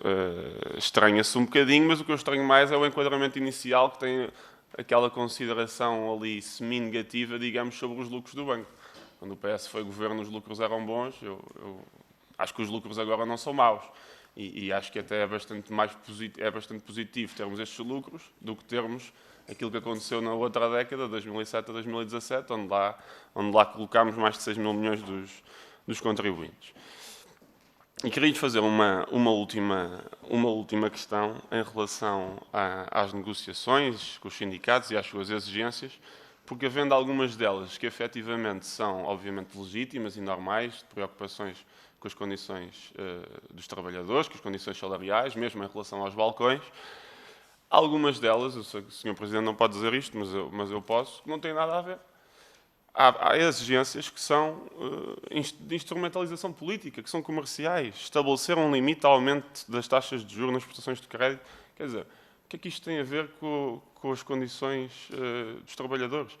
G: estranha-se um bocadinho, mas o que eu estranho mais é o enquadramento inicial, que tem aquela consideração ali semi-negativa, digamos, sobre os lucros do banco. Quando o PS foi governo, os lucros eram bons. Eu acho que os lucros agora não são maus. E acho que até é bastante positivo termos estes lucros do que termos aquilo que aconteceu na outra década, 2007 a 2017, onde lá colocámos mais de 6 mil milhões dos contribuintes. E queria-lhe fazer uma última questão em relação às negociações com os sindicatos e às suas exigências, porque havendo algumas delas que efetivamente são, obviamente, legítimas e normais, de preocupações com as condições dos trabalhadores, com as condições salariais, mesmo em relação aos balcões, algumas delas, eu sei que o Sr. Presidente não pode dizer isto, mas eu posso, não têm nada a ver. Há exigências que são de instrumentalização política, que são comerciais. Estabelecer um limite ao aumento das taxas de juros nas prestações de crédito. Quer dizer, o que é que isto tem a ver com as condições dos trabalhadores?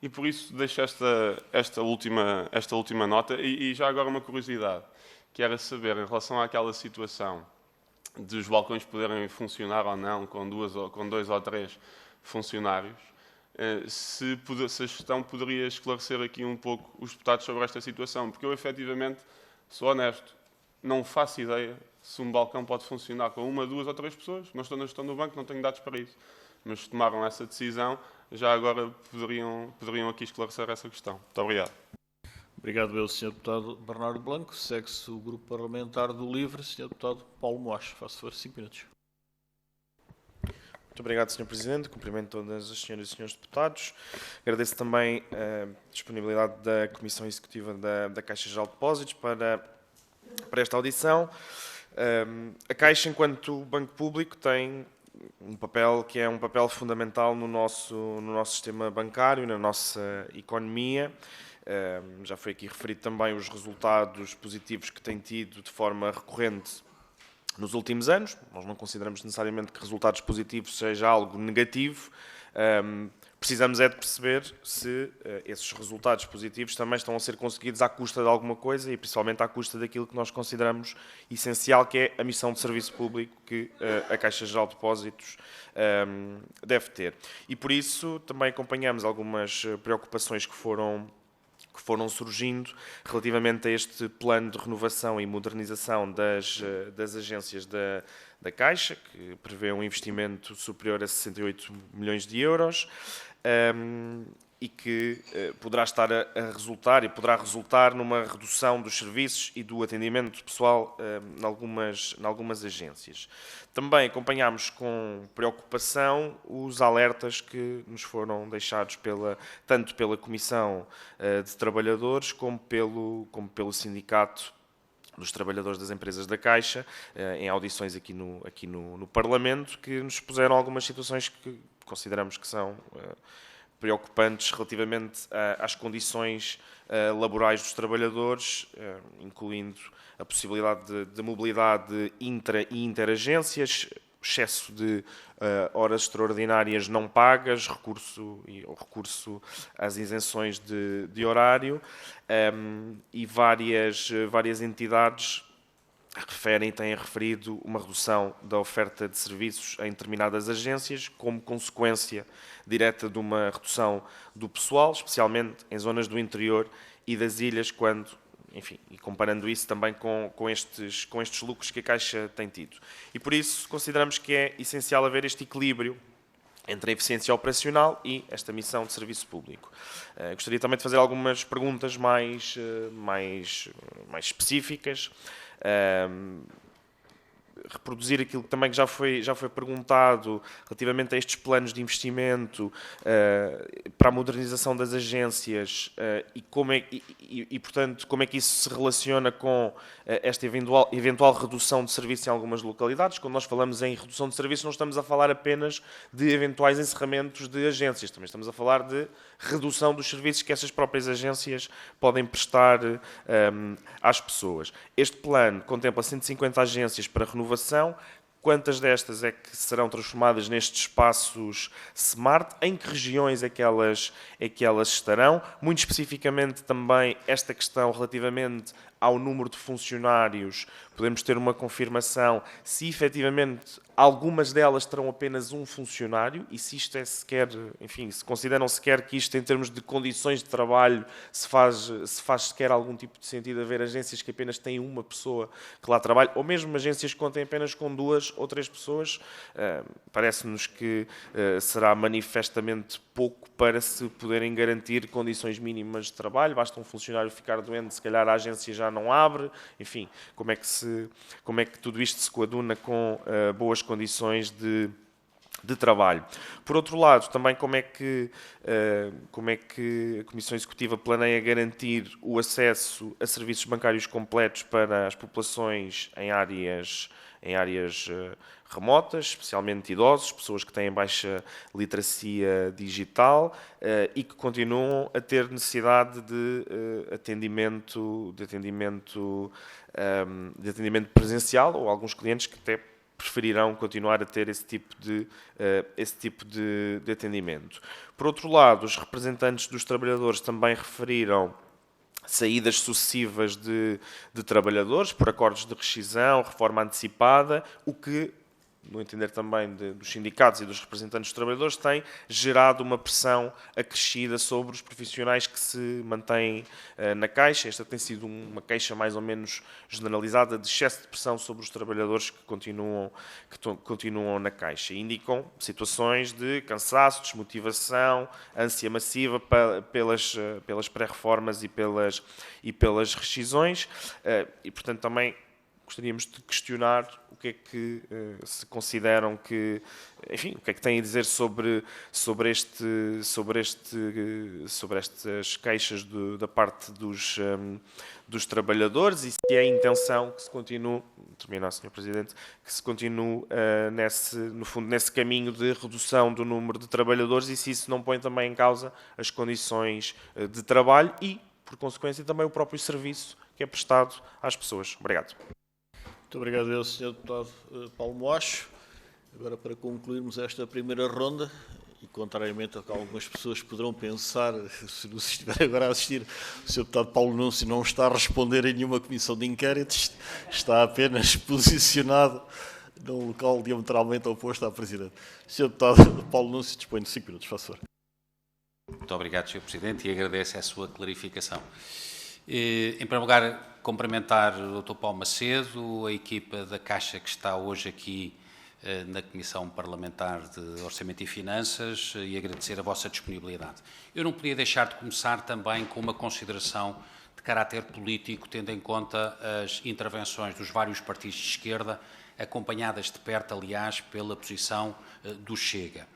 G: E por isso deixo esta última nota. E já agora uma curiosidade, que era saber, em relação àquela situação de os balcões poderem funcionar ou não com 2 ou 3 funcionários, se a gestão poderia esclarecer aqui um pouco os deputados sobre esta situação, porque eu, efetivamente, sou honesto, não faço ideia se um balcão pode funcionar com 1, 2 ou 3 pessoas. Não estou na gestão do banco, não tenho dados para isso. Mas se tomaram essa decisão, já agora poderiam aqui esclarecer essa questão. Muito obrigado.
A: Obrigado, Sr. Deputado Bernardo Blanco. Segue-se o Grupo Parlamentar do LIVRE, Sr. Deputado Paulo Moacho. Faço favor, 5 minutos.
H: Muito obrigado, Sr. Presidente. Cumprimento todas as senhoras e senhores deputados. Agradeço também a disponibilidade da Comissão Executiva da Caixa Geral de Depósitos para esta audição. A Caixa, enquanto banco público, tem um papel que é um papel fundamental no nosso sistema bancário, na nossa economia. Já foi aqui referido também os resultados positivos que tem tido de forma recorrente nos últimos anos. Nós não consideramos necessariamente que resultados positivos seja algo negativo. Precisamos é de perceber se esses resultados positivos também estão a ser conseguidos à custa de alguma coisa e principalmente à custa daquilo que nós consideramos essencial, que é a missão de serviço público que a Caixa Geral de Depósitos deve ter. E por isso também acompanhamos algumas preocupações que foram surgindo relativamente a este plano de renovação e modernização das agências da Caixa, que prevê um investimento superior a 68 milhões de euros e que poderá estar a resultar e poderá resultar numa redução dos serviços e do atendimento pessoal em algumas agências. Também acompanhámos com preocupação os alertas que nos foram deixados tanto pela Comissão de Trabalhadores como pelo Sindicato dos Trabalhadores das Empresas da Caixa, em audições aqui no Parlamento, que nos expuseram algumas situações que consideramos que são preocupantes relativamente às condições laborais dos trabalhadores, incluindo a possibilidade de mobilidade intra e interagências, excesso de horas extraordinárias não pagas, recurso às isenções de horário, e várias entidades referem e têm referido uma redução da oferta de serviços em determinadas agências como consequência direta de uma redução do pessoal, especialmente em zonas do interior e das ilhas, enfim, e comparando isso também com estes lucros que a Caixa tem tido. E por isso consideramos que é essencial haver este equilíbrio entre a eficiência operacional e esta missão de serviço público. Gostaria também de fazer algumas perguntas mais específicas, reproduzir aquilo que também já foi perguntado relativamente a estes planos de investimento para a modernização das agências e, portanto, como é que isso se relaciona com esta eventual redução de serviços em algumas localidades. Quando nós falamos em redução de serviços, não estamos a falar apenas de eventuais encerramentos de agências, também estamos a falar de redução dos serviços que essas próprias agências podem prestar às pessoas. Este plano contempla 150 agências para renovação. Quantas destas é que serão transformadas nestes espaços smart? Em que regiões é que elas estarão? Muito especificamente também esta questão relativamente ao número de funcionários, podemos ter uma confirmação se efetivamente algumas delas terão apenas um funcionário e se isto é sequer, enfim, se consideram sequer que isto em termos de condições de trabalho se faz sequer algum tipo de sentido haver agências que apenas têm uma pessoa que lá trabalha, ou mesmo agências que contem apenas com 2 ou 3 pessoas. Parece-nos que será manifestamente pouco para se poderem garantir condições mínimas de trabalho. Basta um funcionário ficar doente, se calhar a agência já não abre. Enfim, como é que tudo isto se coaduna com boas condições de trabalho? Por outro lado, também como é que a Comissão Executiva planeia garantir o acesso a serviços bancários completos para as populações em áreas remotas, especialmente idosos, pessoas que têm baixa literacia digital e que continuam a ter necessidade de atendimento presencial, ou alguns clientes que até preferirão continuar a ter esse tipo de atendimento. Por outro lado, os representantes dos trabalhadores também referiram saídas sucessivas de trabalhadores por acordos de rescisão, reforma antecipada, o que, no entender também dos sindicatos e dos representantes dos trabalhadores, tem gerado uma pressão acrescida sobre os profissionais que se mantêm na Caixa. Esta tem sido uma queixa mais ou menos generalizada de excesso de pressão sobre os trabalhadores que continuam na Caixa. E indicam situações de cansaço, desmotivação, ânsia massiva pelas pré-reformas e pelas rescisões. E, portanto, também gostaríamos de questionar o que é que se consideram que, enfim, o que é que têm a dizer sobre estas queixas da parte dos trabalhadores e se é a intenção que se continue, terminar, Sr. Presidente, que se continue no fundo nesse caminho de redução do número de trabalhadores e se isso não põe também em causa as condições de trabalho e, por consequência, também o próprio serviço que é prestado às pessoas. Obrigado.
A: Muito obrigado, Sr. Deputado Paulo Moacho. Agora, para concluirmos esta primeira ronda, e contrariamente ao que algumas pessoas poderão pensar, se nos estiver agora a assistir, o Sr. Deputado Paulo Núncio não está a responder em nenhuma comissão de inquérito, está apenas posicionado num local diametralmente oposto à Presidente. Sr. Deputado Paulo Núncio, dispõe de 5 minutos, faz favor.
I: Muito obrigado, Sr. Presidente, e agradeço a sua clarificação. Em primeiro lugar, cumprimentar o Dr. Paulo Macedo, a equipa da Caixa que está hoje aqui na Comissão Parlamentar de Orçamento e Finanças e agradecer a vossa disponibilidade. Eu não podia deixar de começar também com uma consideração de caráter político, tendo em conta as intervenções dos vários partidos de esquerda, acompanhadas de perto, aliás, pela posição do Chega.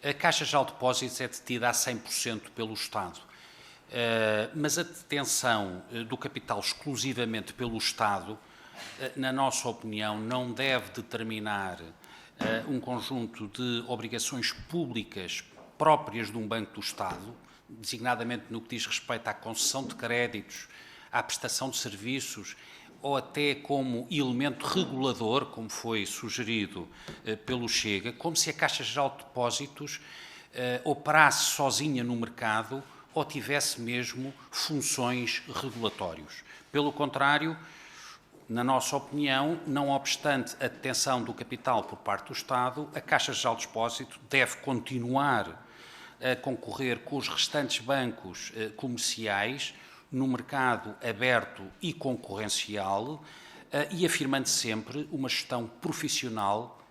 I: A Caixa Geral de Depósitos é detida a 100% pelo Estado. Mas a detenção do capital exclusivamente pelo Estado, na nossa opinião, não deve determinar um conjunto de obrigações públicas próprias de um Banco do Estado, designadamente no que diz respeito à concessão de créditos, à prestação de serviços, ou até como elemento regulador, como foi sugerido pelo Chega, como se a Caixa Geral de Depósitos operasse sozinha no mercado ou tivesse mesmo funções regulatórias. Pelo contrário, na nossa opinião, não obstante a detenção do capital por parte do Estado, a Caixa Geral de Depósitos deve continuar a concorrer com os restantes bancos comerciais no mercado aberto e concorrencial e afirmando sempre uma gestão profissional,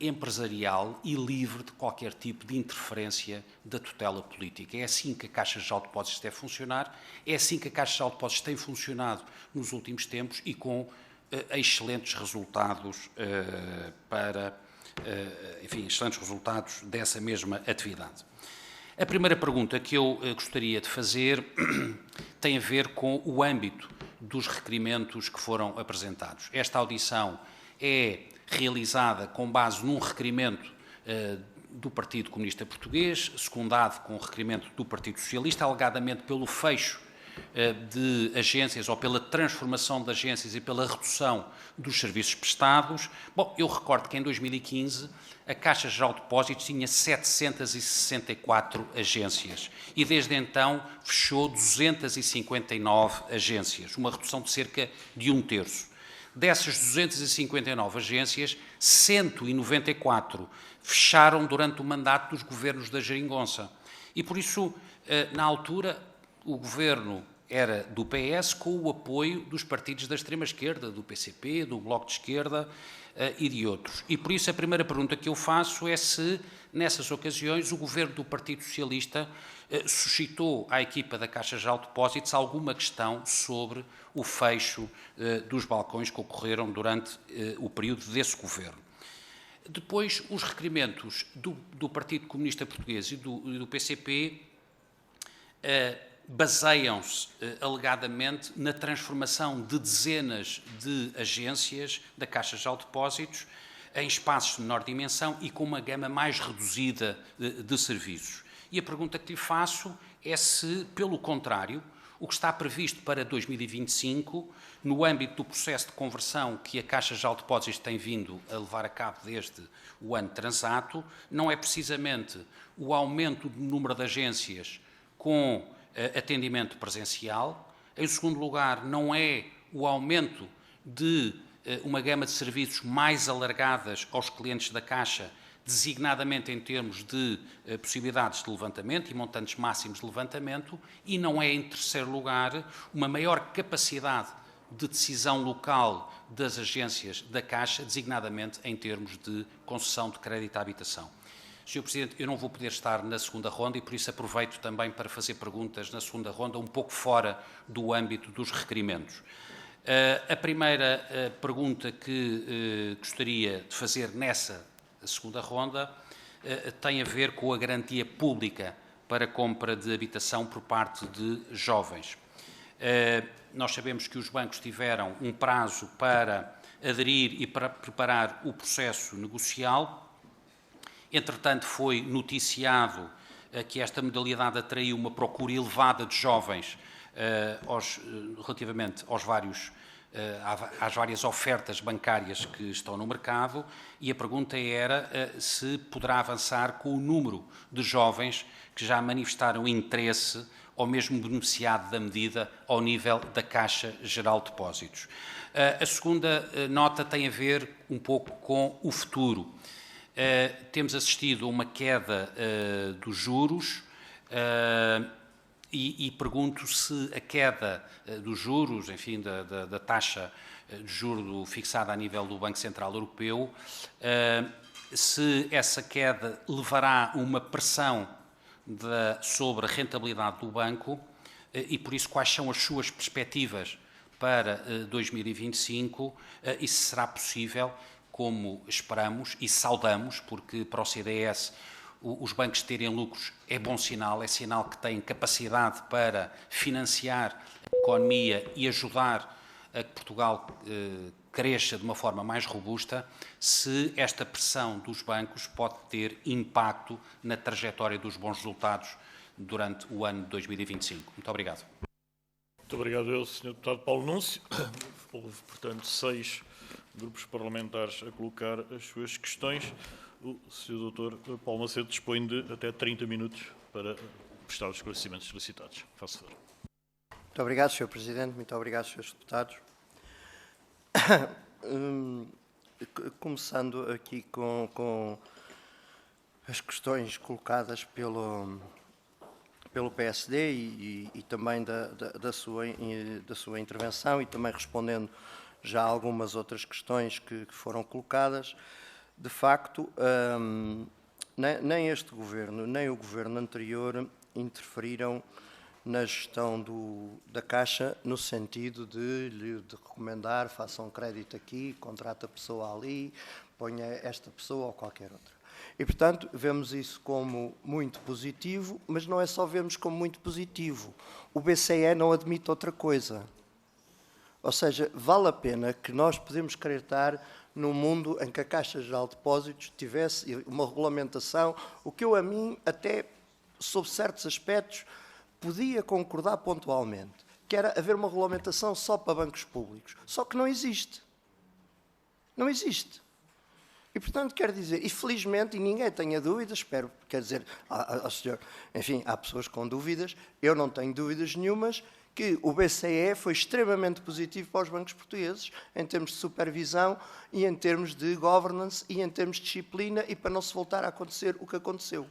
I: empresarial e livre de qualquer tipo de interferência da tutela política. É assim que a Caixa Geral de Depósitos deve funcionar, é assim que a Caixa Geral de Depósitos tem funcionado nos últimos tempos e com excelentes resultados excelentes resultados dessa mesma atividade. A primeira pergunta que eu gostaria de fazer tem a ver com o âmbito dos requerimentos que foram apresentados. Esta audição é realizada com base num requerimento do Partido Comunista Português, secundado com o requerimento do Partido Socialista, alegadamente pelo fecho de agências ou pela transformação de agências e pela redução dos serviços prestados. Bom, eu recordo que em 2015 a Caixa Geral de Depósitos tinha 764 agências e desde então fechou 259 agências, uma redução de cerca de 1/3. Dessas 259 agências, 194 fecharam durante o mandato dos governos da Geringonça. E por isso, na altura, o governo era do PS com o apoio dos partidos da extrema-esquerda, do PCP, do Bloco de Esquerda e de outros. E por isso a primeira pergunta que eu faço é se, nessas ocasiões, o governo do Partido Socialista suscitou à equipa da Caixa Geral de Depósitos alguma questão sobre o fecho dos balcões que ocorreram durante o período desse governo. Depois, os requerimentos do Partido Comunista Português e do PCP baseiam-se, alegadamente, na transformação de dezenas de agências da Caixa Geral de Depósitos em espaços de menor dimensão e com uma gama mais reduzida de serviços. E a pergunta que lhe faço é se, pelo contrário, o que está previsto para 2025, no âmbito do processo de conversão que a Caixa Geral de Depósitos tem vindo a levar a cabo desde o ano transato, não é precisamente o aumento do número de agências com atendimento presencial. Em segundo lugar, não é o aumento de uma gama de serviços mais alargadas aos clientes da Caixa, designadamente em termos de possibilidades de levantamento e montantes máximos de levantamento, e não é, em terceiro lugar, uma maior capacidade de decisão local das agências da Caixa, designadamente em termos de concessão de crédito à habitação. Sr. Presidente, eu não vou poder estar na segunda ronda e por isso aproveito também para fazer perguntas na segunda ronda, um pouco fora do âmbito dos requerimentos. A primeira pergunta que gostaria de fazer nessa segunda ronda tem a ver com a garantia pública para a compra de habitação por parte de jovens. Nós sabemos que os bancos tiveram um prazo para aderir e para preparar o processo negocial. Entretanto, foi noticiado que esta modalidade atraiu uma procura elevada de jovens relativamente às várias ofertas bancárias que estão no mercado, e a pergunta era se poderá avançar com o número de jovens que já manifestaram interesse ou mesmo beneficiado da medida ao nível da Caixa Geral de Depósitos. A segunda nota tem a ver um pouco com o futuro. Temos assistido a uma queda dos juros e pergunto se a queda dos juros, enfim, da taxa de juro fixada a nível do Banco Central Europeu, se essa queda levará uma pressão sobre a rentabilidade do banco e, por isso, quais são as suas perspectivas para 2025 e se será possível, como esperamos e saudamos, porque para o CDS os bancos terem lucros é bom sinal, é sinal que têm capacidade para financiar a economia e ajudar a que Portugal cresça de uma forma mais robusta, se esta pressão dos bancos pode ter impacto na trajetória dos bons resultados durante o ano de 2025. Muito obrigado.
A: Muito obrigado, Sr. Deputado Paulo Núncio. Houve, portanto, 6 grupos parlamentares a colocar as suas questões. O Sr. Dr. Paulo Macedo dispõe de até 30 minutos para prestar os esclarecimentos solicitados. Faço favor.
C: Muito obrigado, Sr. Presidente. Muito obrigado, Srs. Deputados. Começando aqui com as questões colocadas pelo PSD e também da sua intervenção, e também respondendo já a algumas outras questões que foram colocadas. De facto, nem este Governo, nem o Governo anterior interferiram na gestão da Caixa, no sentido de recomendar, faça um crédito aqui, contrata a pessoa ali, ponha esta pessoa ou qualquer outra. E, portanto, vemos isso como muito positivo, mas não é só vermos como muito positivo. O BCE não admite outra coisa. Ou seja, vale a pena que nós podemos querer estar num mundo em que a Caixa Geral de Depósitos tivesse uma regulamentação, o que eu, a mim, até, sob certos aspectos, podia concordar pontualmente, que era haver uma regulamentação só para bancos públicos. Só que não existe. Não existe. E, portanto, quero dizer, e felizmente, e ninguém tenha dúvidas, espero, quer dizer, ao senhor, enfim, há pessoas com dúvidas, eu não tenho dúvidas nenhumas, que o BCE foi extremamente positivo para os bancos portugueses, em termos de supervisão e em termos de governance e em termos de disciplina, e para não se voltar a acontecer o que aconteceu.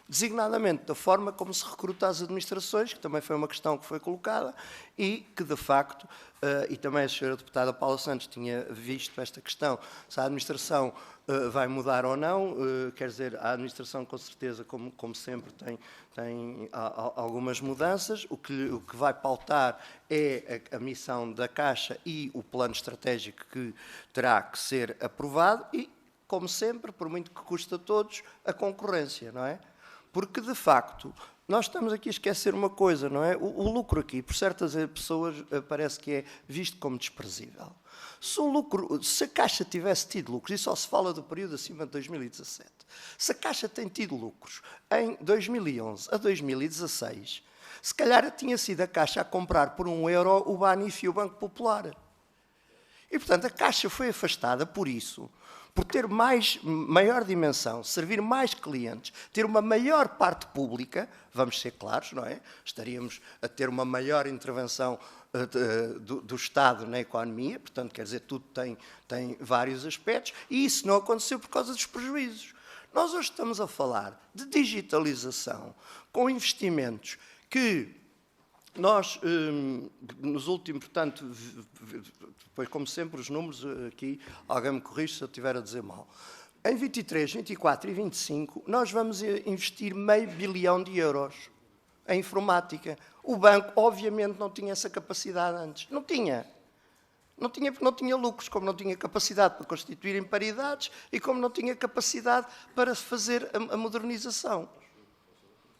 C: Designadamente da forma como se recruta as administrações, que também foi uma questão que foi colocada, e que, de facto, e também a senhora deputada Paula Santos tinha visto esta questão, se a administração vai mudar ou não, quer dizer, a administração, com certeza, como sempre, tem algumas mudanças. O que vai pautar é a missão da Caixa e o plano estratégico que terá que ser aprovado e, como sempre, por muito que custe a todos, a concorrência, não é? Porque, de facto, nós estamos aqui a esquecer uma coisa, não é? O lucro aqui, por certas pessoas, parece que é visto como desprezível. Se a Caixa tivesse tido lucros, e só se fala do período acima de 2017, se a Caixa tem tido lucros em 2011 a 2016, se calhar tinha sido a Caixa a comprar por €1 o Banif e o Banco Popular. E, portanto, a Caixa foi afastada por isso, por ter maior dimensão, servir mais clientes, ter uma maior parte pública, vamos ser claros, não é? Estaríamos a ter uma maior intervenção do Estado na economia, portanto, quer dizer, tudo tem vários aspectos, e isso não aconteceu por causa dos prejuízos. Nós hoje estamos a falar de digitalização, com investimentos que nós, nos últimos, portanto, depois, como sempre, os números aqui, alguém me corrige se eu estiver a dizer mal. Em 23, 24 e 25, nós vamos investir €500 bilhão em informática. O banco, obviamente, não tinha essa capacidade antes. Não tinha. Não tinha porque não tinha lucros, como não tinha capacidade para constituir paridades e como não tinha capacidade para fazer a modernização.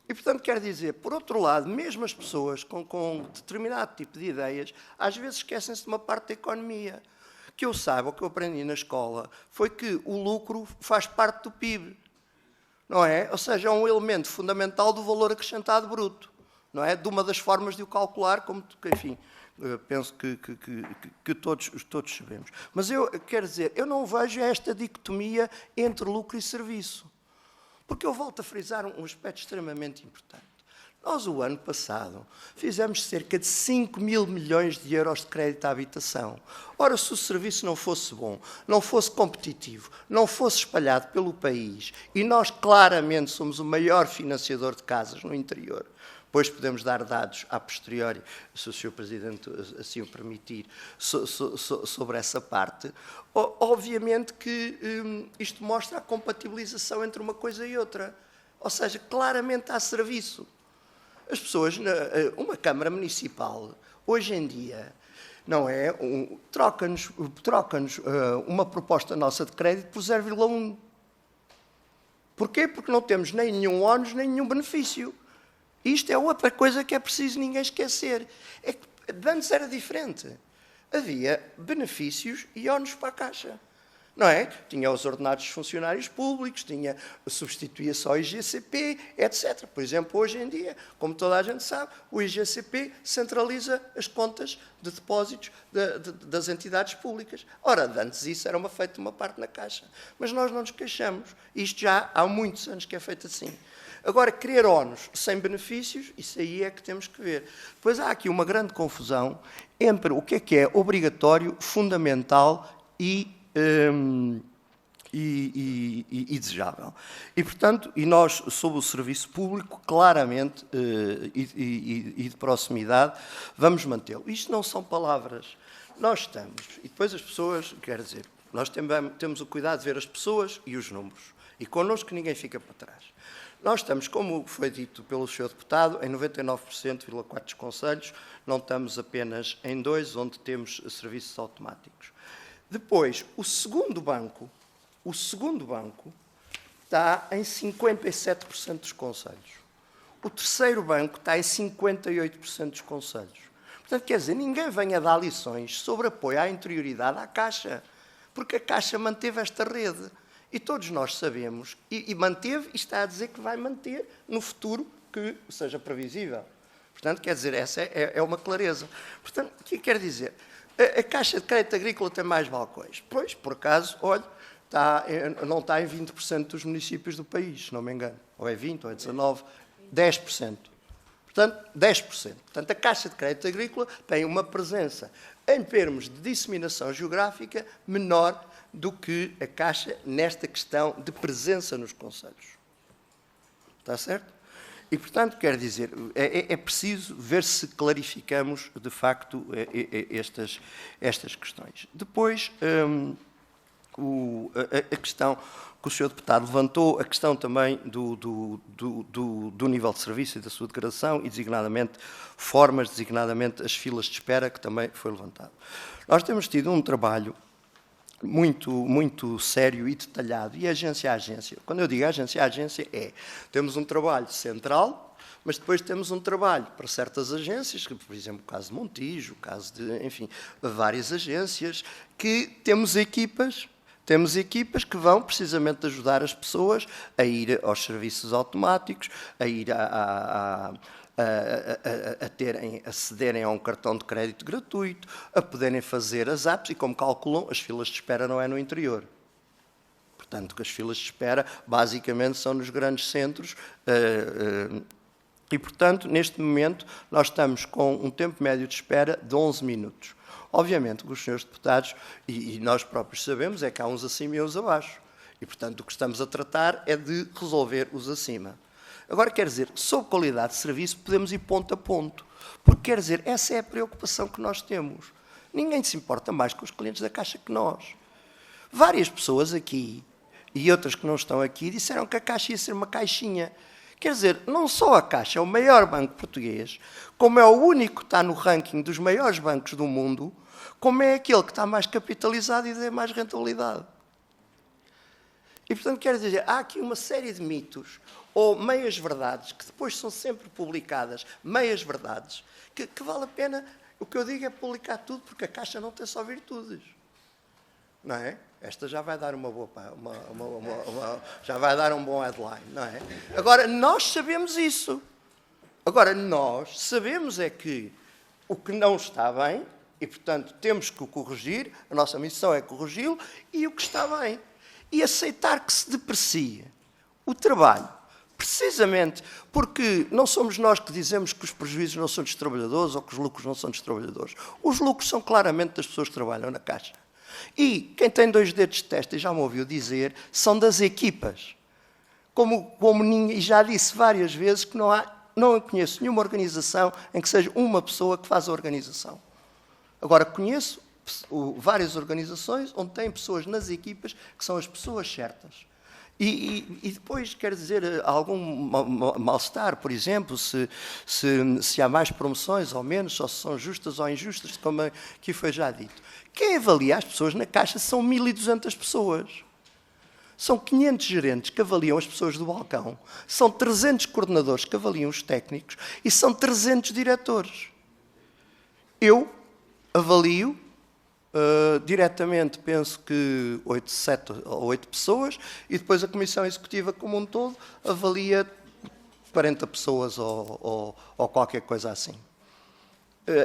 C: E, portanto, quero dizer, por outro lado, mesmo as pessoas com determinado tipo de ideias, às vezes esquecem-se de uma parte da economia. Que eu saiba, o que eu aprendi na escola, foi que o lucro faz parte do PIB, não é? Ou seja, é um elemento fundamental do valor acrescentado bruto, não é? De uma das formas de o calcular, como, enfim, penso que todos sabemos. Mas eu quero dizer, eu não vejo esta dicotomia entre lucro e serviço. Porque eu volto a frisar um aspecto extremamente importante. Nós, o ano passado, fizemos cerca de 5.000 milhões de euros de crédito à habitação. Ora, se o serviço não fosse bom, não fosse competitivo, não fosse espalhado pelo país, e nós claramente somos o maior financiador de casas no interior, depois podemos dar dados a posteriori, se o Sr. Presidente assim o permitir, sobre essa parte. Obviamente que isto mostra a compatibilização entre uma coisa e outra. Ou seja, claramente há serviço. As pessoas, uma Câmara Municipal, hoje em dia, não é? Troca-nos uma proposta nossa de crédito por 0,1. Porquê? Porque não temos nem nenhum ónus, nem nenhum benefício. Isto é outra coisa que é preciso ninguém esquecer. É que antes era diferente. havia benefícios e ónus para a Caixa. Não é? Tinha os ordenados dos funcionários públicos, substituía-se ao IGCP, etc. Por exemplo, hoje em dia, como toda a gente sabe, o IGCP centraliza as contas de depósitos das entidades públicas. Ora, antes isso era feito uma parte na Caixa. Mas nós não nos queixamos. Isto já há muitos anos que é feito assim. Agora, querer ónus sem benefícios, isso aí é que temos que ver. Depois há aqui uma grande confusão entre o que é obrigatório, fundamental e desejável. E, portanto, nós, sob o serviço público, claramente, e de proximidade, vamos mantê-lo. Isto não são palavras. Nós estamos, e depois as pessoas, quer dizer, nós temos o cuidado de ver as pessoas e os números. E connosco ninguém fica para trás. Nós estamos, como foi dito pelo Sr. Deputado, em 99,4% dos concelhos, não estamos apenas em 2, onde temos serviços automáticos. Depois, o segundo banco está em 57% dos concelhos. O terceiro banco está em 58% dos concelhos. Portanto, quer dizer, ninguém venha dar lições sobre apoio à interioridade à Caixa, porque a Caixa manteve esta rede. E todos nós sabemos, e manteve, e está a dizer que vai manter no futuro que seja previsível. Portanto, quer dizer, essa é uma clareza. Portanto, o que quer dizer? A Caixa de Crédito Agrícola tem mais balcões. Pois, por acaso, olha, não está em 20% dos municípios do país, se não me engano. Ou é 20%, ou é 19%, 10%. Portanto, 10%. Portanto, a Caixa de Crédito Agrícola tem uma presença, em termos de disseminação geográfica, menor do que a Caixa nesta questão de presença nos concelhos. Está certo? E, portanto, quer dizer, é preciso ver se clarificamos, de facto, estas questões. Depois, a questão que o Sr. Deputado levantou, a questão também do nível de serviço e da sua degradação, e designadamente formas, designadamente as filas de espera, que também foi levantado. Nós temos tido um trabalho muito sério e detalhado, e agência a agência. Quando eu digo agência a agência, temos um trabalho central, mas depois temos um trabalho para certas agências, que, por exemplo, o caso de Montijo, o caso de, enfim, várias agências, que temos equipas que vão precisamente ajudar as pessoas a ir aos serviços automáticos, a ir acederem a um cartão de crédito gratuito, a poderem fazer as apps, e como calculam, as filas de espera não é no interior. Portanto, as filas de espera basicamente são nos grandes centros e, portanto, neste momento nós estamos com um tempo médio de espera de 11 minutos. Obviamente que os senhores deputados, e nós próprios sabemos, é que há uns acima e uns abaixo. E, portanto, o que estamos a tratar é de resolver os acima. Agora, quer dizer, sob qualidade de serviço, podemos ir ponto a ponto. Porque, quer dizer, essa é a preocupação que nós temos. Ninguém se importa mais com os clientes da Caixa que nós. Várias pessoas aqui, e outras que não estão aqui, disseram que a Caixa ia ser uma caixinha. Quer dizer, não só a Caixa é o maior banco português, como é o único que está no ranking dos maiores bancos do mundo, como é aquele que está mais capitalizado e tem mais rentabilidade. E, portanto, quer dizer, há aqui uma série de mitos ou meias-verdades, que depois são sempre publicadas, meias-verdades, que vale a pena, o que eu digo é publicar tudo, porque a Caixa não tem só virtudes. Não é? Esta já vai dar já vai dar um bom headline, não é? Agora, nós sabemos isso. Agora, nós sabemos é que o que não está bem, e, portanto, temos que o corrigir, a nossa missão é corrigi-lo, e o que está bem. E aceitar que se deprecie o trabalho, precisamente porque não somos nós que dizemos que os prejuízos não são dos trabalhadores ou que os lucros não são dos trabalhadores. Os lucros são claramente das pessoas que trabalham na Caixa. E quem tem 2 dedos de testa, e já me ouviu dizer, são das equipas. Como e já disse várias vezes que não conheço nenhuma organização em que seja uma pessoa que faz a organização. Agora, conheço várias organizações onde têm pessoas nas equipas que são as pessoas certas. E depois, quer dizer, algum mal-estar, por exemplo, se há mais promoções ou menos, ou se são justas ou injustas, como aqui foi já dito. Quem avalia as pessoas na Caixa são 1.200 pessoas. São 500 gerentes que avaliam as pessoas do balcão, são 300 coordenadores que avaliam os técnicos, e são 300 diretores. Eu avalio 1.200 pessoas diretamente penso que 7 ou 8 pessoas, e depois a Comissão Executiva como um todo avalia 40 pessoas ou qualquer coisa assim.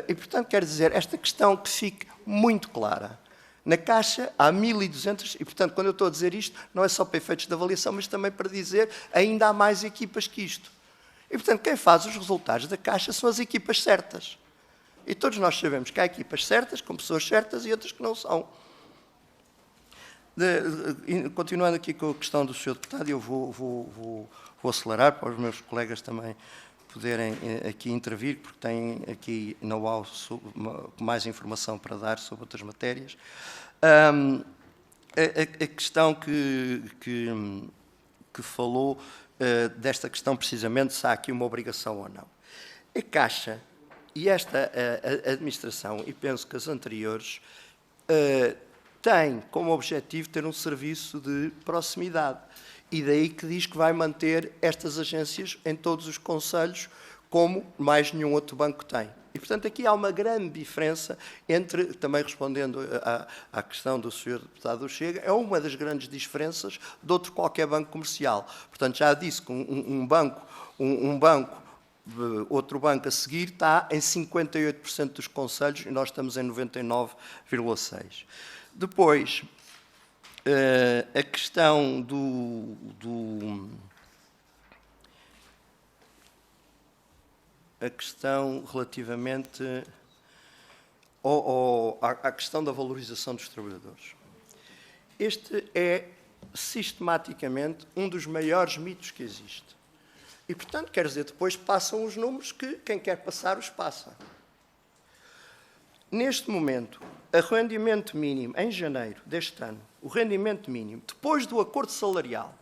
C: E, portanto, quero dizer, esta questão que fique muito clara. Na Caixa há 1.200, e, portanto, quando eu estou a dizer isto, não é só para efeitos de avaliação, mas também para dizer ainda há mais equipas que isto. E, portanto, quem faz os resultados da Caixa são as equipas certas. E todos nós sabemos que há equipas certas, com pessoas certas, e outras que não são. Continuando aqui com a questão do Sr. Deputado, eu vou acelerar para os meus colegas também poderem aqui intervir, porque têm aqui know-how, mais informação para dar sobre outras matérias. A questão que falou, desta questão precisamente, se há aqui uma obrigação ou não. A Caixa e esta administração, e penso que as anteriores, têm como objetivo ter um serviço de proximidade. E daí que diz que vai manter estas agências em todos os concelhos, como mais nenhum outro banco tem. E, portanto, aqui há uma grande diferença entre, também respondendo à questão do Sr. Deputado do Chega, é uma das grandes diferenças de outro qualquer banco comercial. Portanto, já disse que outro banco a seguir está em 58% dos concelhos e nós estamos em 99,6%. Depois, a questão a questão relativamente à questão da valorização dos trabalhadores. Este é sistematicamente um dos maiores mitos que existe. E, portanto, quer dizer, depois passam os números que quem quer passar os passa. Neste momento, o rendimento mínimo, em janeiro deste ano, o rendimento mínimo, depois do acordo salarial,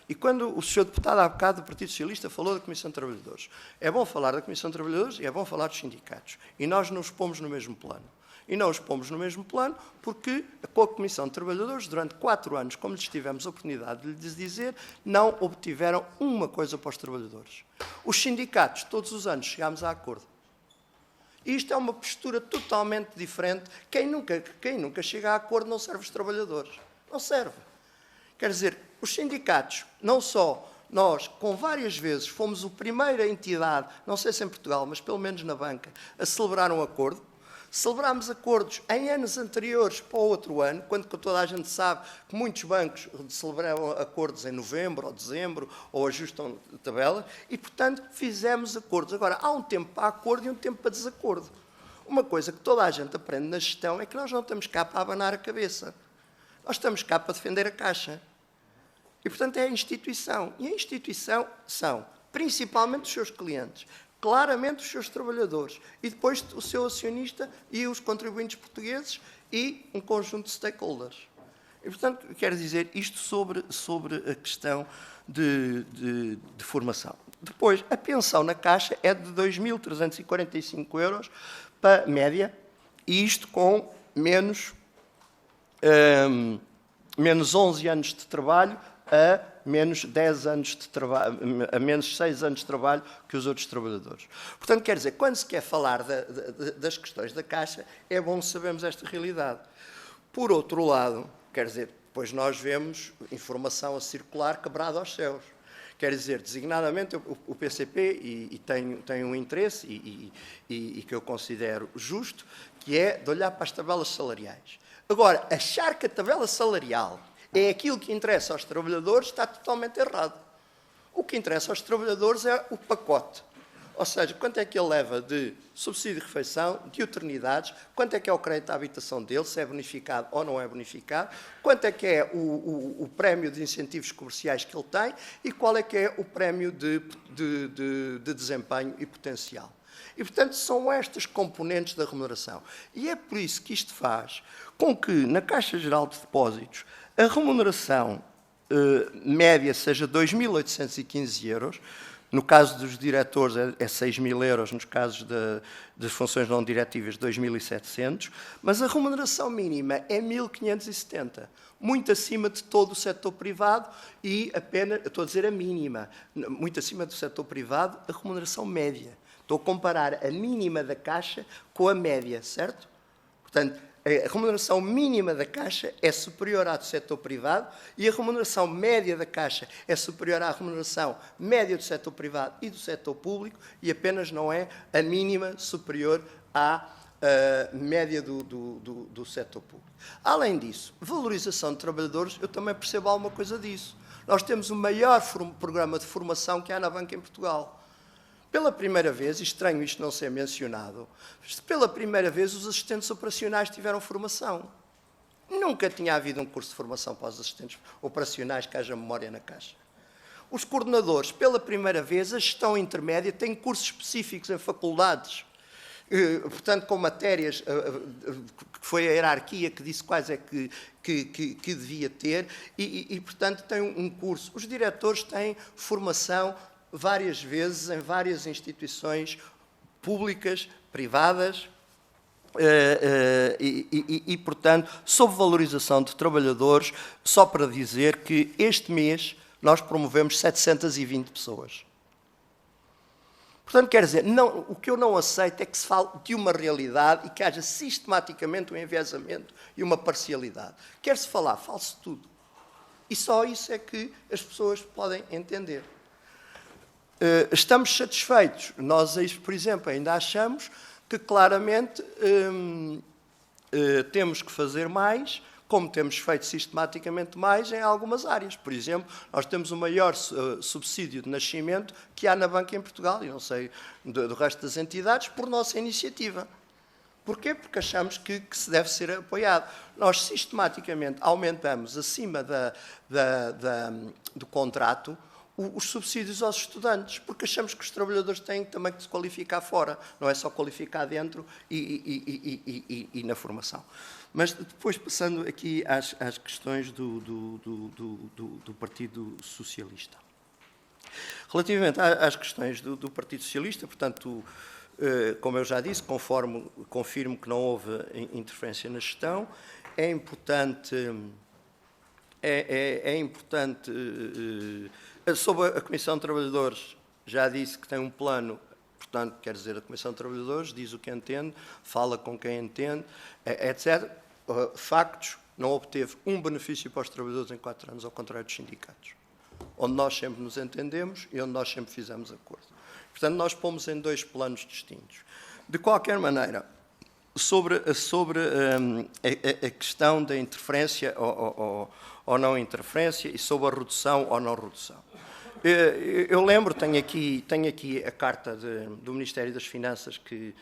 C: e quando o Sr. Deputado há bocado do Partido Socialista falou da Comissão de Trabalhadores, é bom falar da Comissão de Trabalhadores e é bom falar dos sindicatos. E nós não os pomos no mesmo plano. E não os pomos no mesmo plano porque, com a Comissão de Trabalhadores, durante 4 anos, como lhes tivemos a oportunidade de lhes dizer, não obtiveram uma coisa para os trabalhadores. Os sindicatos, todos os anos, chegámos a acordo. E isto é uma postura totalmente diferente. Quem nunca chega a acordo não serve os trabalhadores. Não serve. Quer dizer, os sindicatos, não só nós, com várias vezes, fomos a primeira entidade, não sei se em Portugal, mas pelo menos na banca, a celebrar um acordo. Celebrámos acordos em anos anteriores para o outro ano, quando toda a gente sabe que muitos bancos celebravam acordos em novembro ou dezembro, ou ajustam tabelas, e, portanto, fizemos acordos. Agora, há um tempo para acordo e um tempo para desacordo. Uma coisa que toda a gente aprende na gestão é que nós não estamos cá para abanar a cabeça. Nós estamos cá para defender a Caixa. E, portanto, é a instituição. E a instituição são, principalmente, os seus clientes, claramente os seus trabalhadores, e depois o seu acionista e os contribuintes portugueses e um conjunto de stakeholders. E, portanto, quero dizer isto sobre a questão de formação. Depois, a pensão na Caixa é de 2.345 euros para média, e isto com menos 11 anos de trabalho a menos 10 anos de trabalho, a menos 6 anos de trabalho que os outros trabalhadores. Portanto, quer dizer, quando se quer falar das questões da Caixa, é bom sabermos esta realidade. Por outro lado, quer dizer, depois nós vemos informação a circular quebrada aos céus. Quer dizer, designadamente, o PCP tem um interesse, e que eu considero justo, que é de olhar para as tabelas salariais. Agora, achar que a tabela salarial é aquilo que interessa aos trabalhadores, está totalmente errado. O que interessa aos trabalhadores é o pacote. Ou seja, quanto é que ele leva de subsídio de refeição, de eternidades, quanto é que é o crédito à habitação dele, se é bonificado ou não é bonificado, quanto é que é o prémio de incentivos comerciais que ele tem e qual é que é o prémio de desempenho e potencial. E, portanto, são estas componentes da remuneração. E é por isso que isto faz com que, na Caixa Geral de Depósitos, a remuneração média seja 2.815 euros, no caso dos diretores é 6.000 euros, nos casos das funções não diretivas 2.700, mas a remuneração mínima é 1.570, muito acima de todo o setor privado e apenas, estou a dizer a mínima, muito acima do setor privado, a remuneração média. Estou a comparar a mínima da Caixa com a média, certo? Portanto, a remuneração mínima da Caixa é superior à do setor privado e a remuneração média da Caixa é superior à remuneração média do setor privado e do setor público e apenas não é a mínima superior à média do setor público. Além disso, valorização de trabalhadores, eu também percebo alguma coisa disso. Nós temos o maior programa de formação que há na banca em Portugal. Pela primeira vez, e estranho isto não ser mencionado, pela primeira vez os assistentes operacionais tiveram formação. Nunca tinha havido um curso de formação para os assistentes operacionais que haja memória na Caixa. Os coordenadores, pela primeira vez, a gestão intermédia tem cursos específicos em faculdades, portanto, com matérias, que foi a hierarquia que disse quais é que devia ter, e, portanto, tem um curso. Os diretores têm formação várias vezes em várias instituições públicas, privadas, portanto, sob valorização de trabalhadores, só para dizer que este mês nós promovemos 720 pessoas. Portanto, quer dizer, não, o que eu não aceito é que se fale de uma realidade e que haja sistematicamente um enviesamento e uma parcialidade. Quer-se falar, fale-se tudo. E só isso é que as pessoas podem entender. Estamos satisfeitos. Nós, por exemplo, ainda achamos que claramente temos que fazer mais, como temos feito sistematicamente mais em algumas áreas. Por exemplo, nós temos o maior subsídio de nascimento que há na banca em Portugal, e não sei do resto das entidades, por nossa iniciativa. Porquê? Porque achamos que se deve ser apoiado. Nós sistematicamente aumentamos acima do contrato os subsídios aos estudantes, porque achamos que os trabalhadores têm também que se qualificar fora, não é só qualificar dentro e na formação. Mas depois, passando aqui às questões do Partido Socialista. Relativamente às questões do Partido Socialista, portanto, como eu já disse, confirmo que não houve interferência na gestão, é importante sobre a Comissão de Trabalhadores, já disse que tem um plano, portanto, quer dizer, a Comissão de Trabalhadores diz o que entende, fala com quem entende, etc. Factos, não obteve um benefício para os trabalhadores em 4 anos, ao contrário dos sindicatos, onde nós sempre nos entendemos e onde nós sempre fizemos acordo. Portanto, nós pomos em 2 planos distintos. De qualquer maneira, sobre a questão da interferência ou não interferência e sobre a redução ou não redução. Eu lembro, tenho aqui a carta do Ministério das Finanças que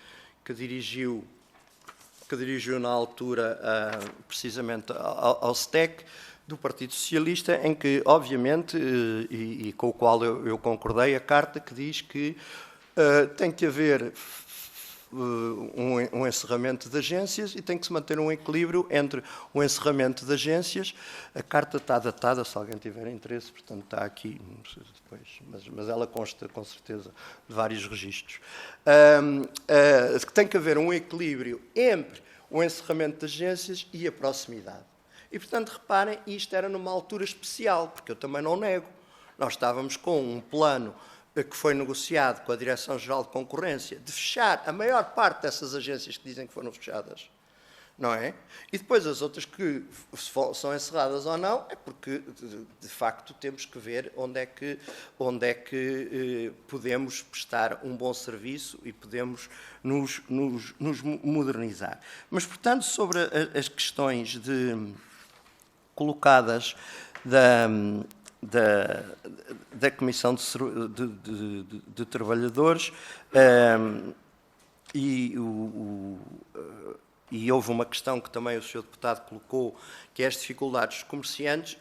C: dirigiu na altura precisamente ao STEC, do Partido Socialista, em que, obviamente, e com o qual eu concordei, a carta que diz que tem que haver um encerramento de agências e tem que se manter um equilíbrio entre o encerramento de agências. A carta está datada, se alguém tiver interesse, portanto está aqui, não sei depois, mas ela consta com certeza de vários registros. Que tem que haver um equilíbrio entre o encerramento de agências e a proximidade. E, portanto, reparem, isto era numa altura especial, porque eu também não nego. Nós estávamos com um plano que foi negociado com a Direção-Geral de Concorrência, de fechar a maior parte dessas agências que dizem que foram fechadas, não é? E depois as outras que são encerradas ou não, é porque, de facto, temos que ver onde é que podemos prestar um bom serviço e podemos nos modernizar. Mas, portanto, sobre as questões colocadas da Comissão de Trabalhadores, e houve uma questão que também o Sr. Deputado colocou, que é as dificuldades dos comerciantes.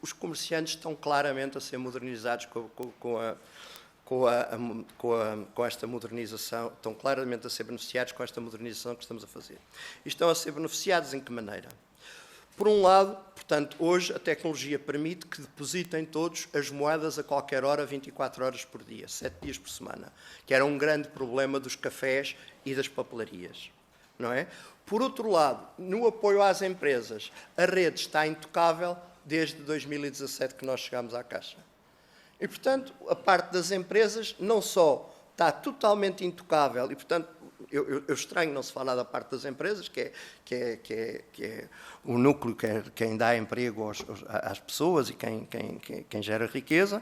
C: Os comerciantes estão claramente a ser modernizados com esta modernização, estão claramente a ser beneficiados com esta modernização que estamos a fazer. E estão a ser beneficiados em que maneira? Por um lado, portanto, hoje a tecnologia permite que depositem todos as moedas a qualquer hora, 24 horas por dia, 7 dias por semana, que era um grande problema dos cafés e das papelarias, não é? Por outro lado, no apoio às empresas, a rede está intocável desde 2017 que nós chegámos à Caixa. E, portanto, a parte das empresas não só está totalmente intocável e, portanto, eu estranho não se falar da parte das empresas, que é o núcleo, quem dá emprego às pessoas e quem gera riqueza,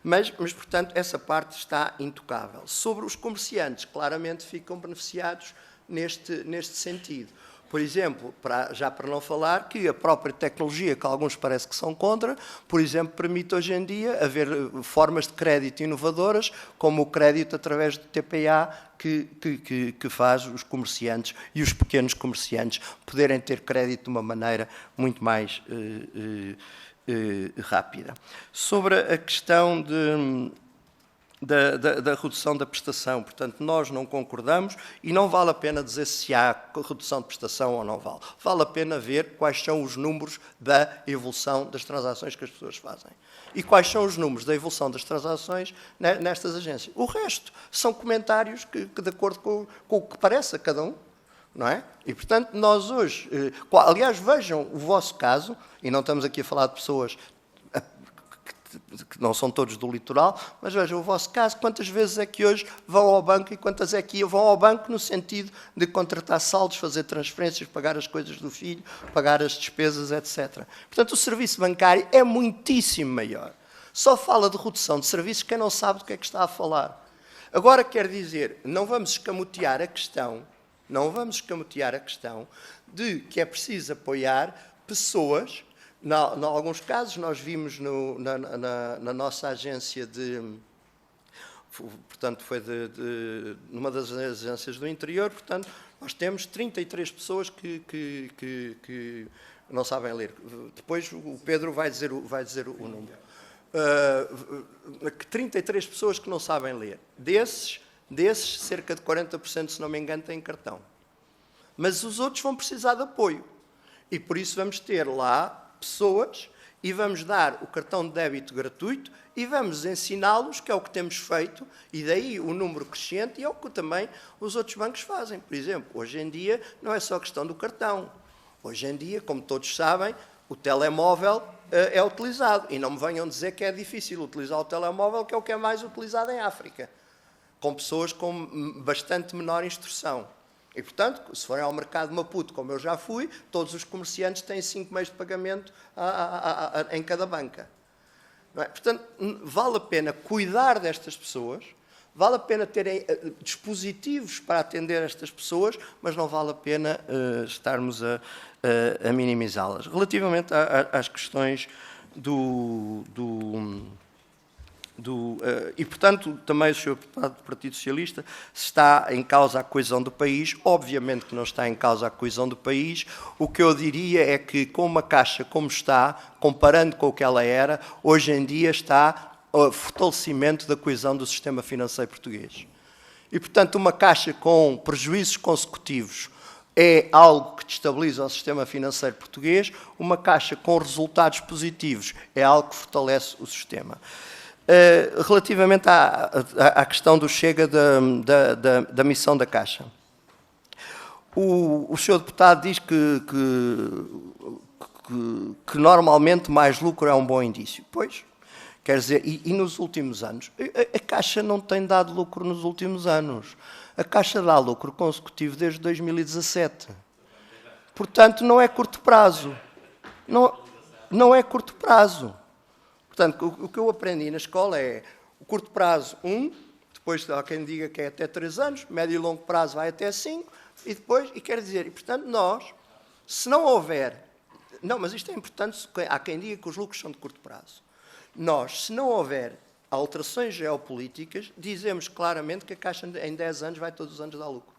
C: mas, portanto, essa parte está intocável. Sobre os comerciantes, claramente ficam beneficiados neste sentido. Por exemplo, já para não falar que a própria tecnologia, que alguns parece que são contra, por exemplo, permite hoje em dia haver formas de crédito inovadoras, como o crédito através do TPA, que faz os comerciantes e os pequenos comerciantes poderem ter crédito de uma maneira muito mais rápida. Sobre a questão da redução da prestação. Portanto, nós não concordamos e não vale a pena dizer se há redução de prestação ou não vale. Vale a pena ver quais são os números da evolução das transações que as pessoas fazem. E quais são os números da evolução das transações nestas agências. O resto são comentários que de acordo com o que parece a cada um, não é? E, portanto, nós hoje... aliás, vejam o vosso caso, e não estamos aqui a falar de pessoas que não são todos do litoral, mas vejam o vosso caso, quantas vezes é que hoje vão ao banco e quantas é que vão ao banco no sentido de contratar saldos, fazer transferências, pagar as coisas do filho, pagar as despesas, etc. Portanto, o serviço bancário é muitíssimo maior. Só fala de redução de serviços quem não sabe do que é que está a falar. Agora, quer dizer, não vamos escamotear a questão de que é preciso apoiar pessoas. Em alguns casos, nós vimos na nossa agência portanto, foi numa das agências do interior, portanto, nós temos 33 pessoas que não sabem ler. Depois o Pedro vai dizer o número. 33 pessoas que não sabem ler. Desses, cerca de 40%, se não me engano, têm cartão. Mas os outros vão precisar de apoio. E por isso vamos ter lá pessoas e vamos dar o cartão de débito gratuito e vamos ensiná-los, que é o que temos feito, e daí o número crescente, e é o que também os outros bancos fazem. Por exemplo, hoje em dia não é só questão do cartão. Hoje em dia, como todos sabem, o telemóvel é utilizado. E não me venham dizer que é difícil utilizar o telemóvel, que é o que é mais utilizado em África, com pessoas com bastante menor instrução. E, portanto, se forem ao mercado de Maputo, como eu já fui, todos os comerciantes têm 5 meios de pagamento em cada banca. Não é? Portanto, vale a pena cuidar destas pessoas, vale a pena terem dispositivos para atender estas pessoas, mas não vale a pena estarmos a minimizá-las. Relativamente às questões e, portanto, também o Sr. Deputado do Partido Socialista, se está em causa a coesão do país, obviamente que não está em causa a coesão do país. O que eu diria é que, com uma Caixa como está, comparando com o que ela era, hoje em dia está o fortalecimento da coesão do sistema financeiro português. E, portanto, uma Caixa com prejuízos consecutivos é algo que destabiliza o sistema financeiro português, uma Caixa com resultados positivos é algo que fortalece o sistema. Relativamente à questão do Chega da missão da Caixa. O Sr. Deputado diz que normalmente mais lucro é um bom indício. Pois, quer dizer, e nos últimos anos? A Caixa não tem dado lucro nos últimos anos. A Caixa dá lucro consecutivo desde 2017. Portanto, não é curto prazo. Não é curto prazo. Portanto, o que eu aprendi na escola é o curto prazo, depois há quem diga que é até 3 anos, médio e longo prazo vai até 5, e depois, quer dizer, e portanto nós, se não houver, mas isto é importante, há quem diga que os lucros são de curto prazo. Nós, se não houver alterações geopolíticas, dizemos claramente que a Caixa em 10 anos vai todos os anos dar lucro.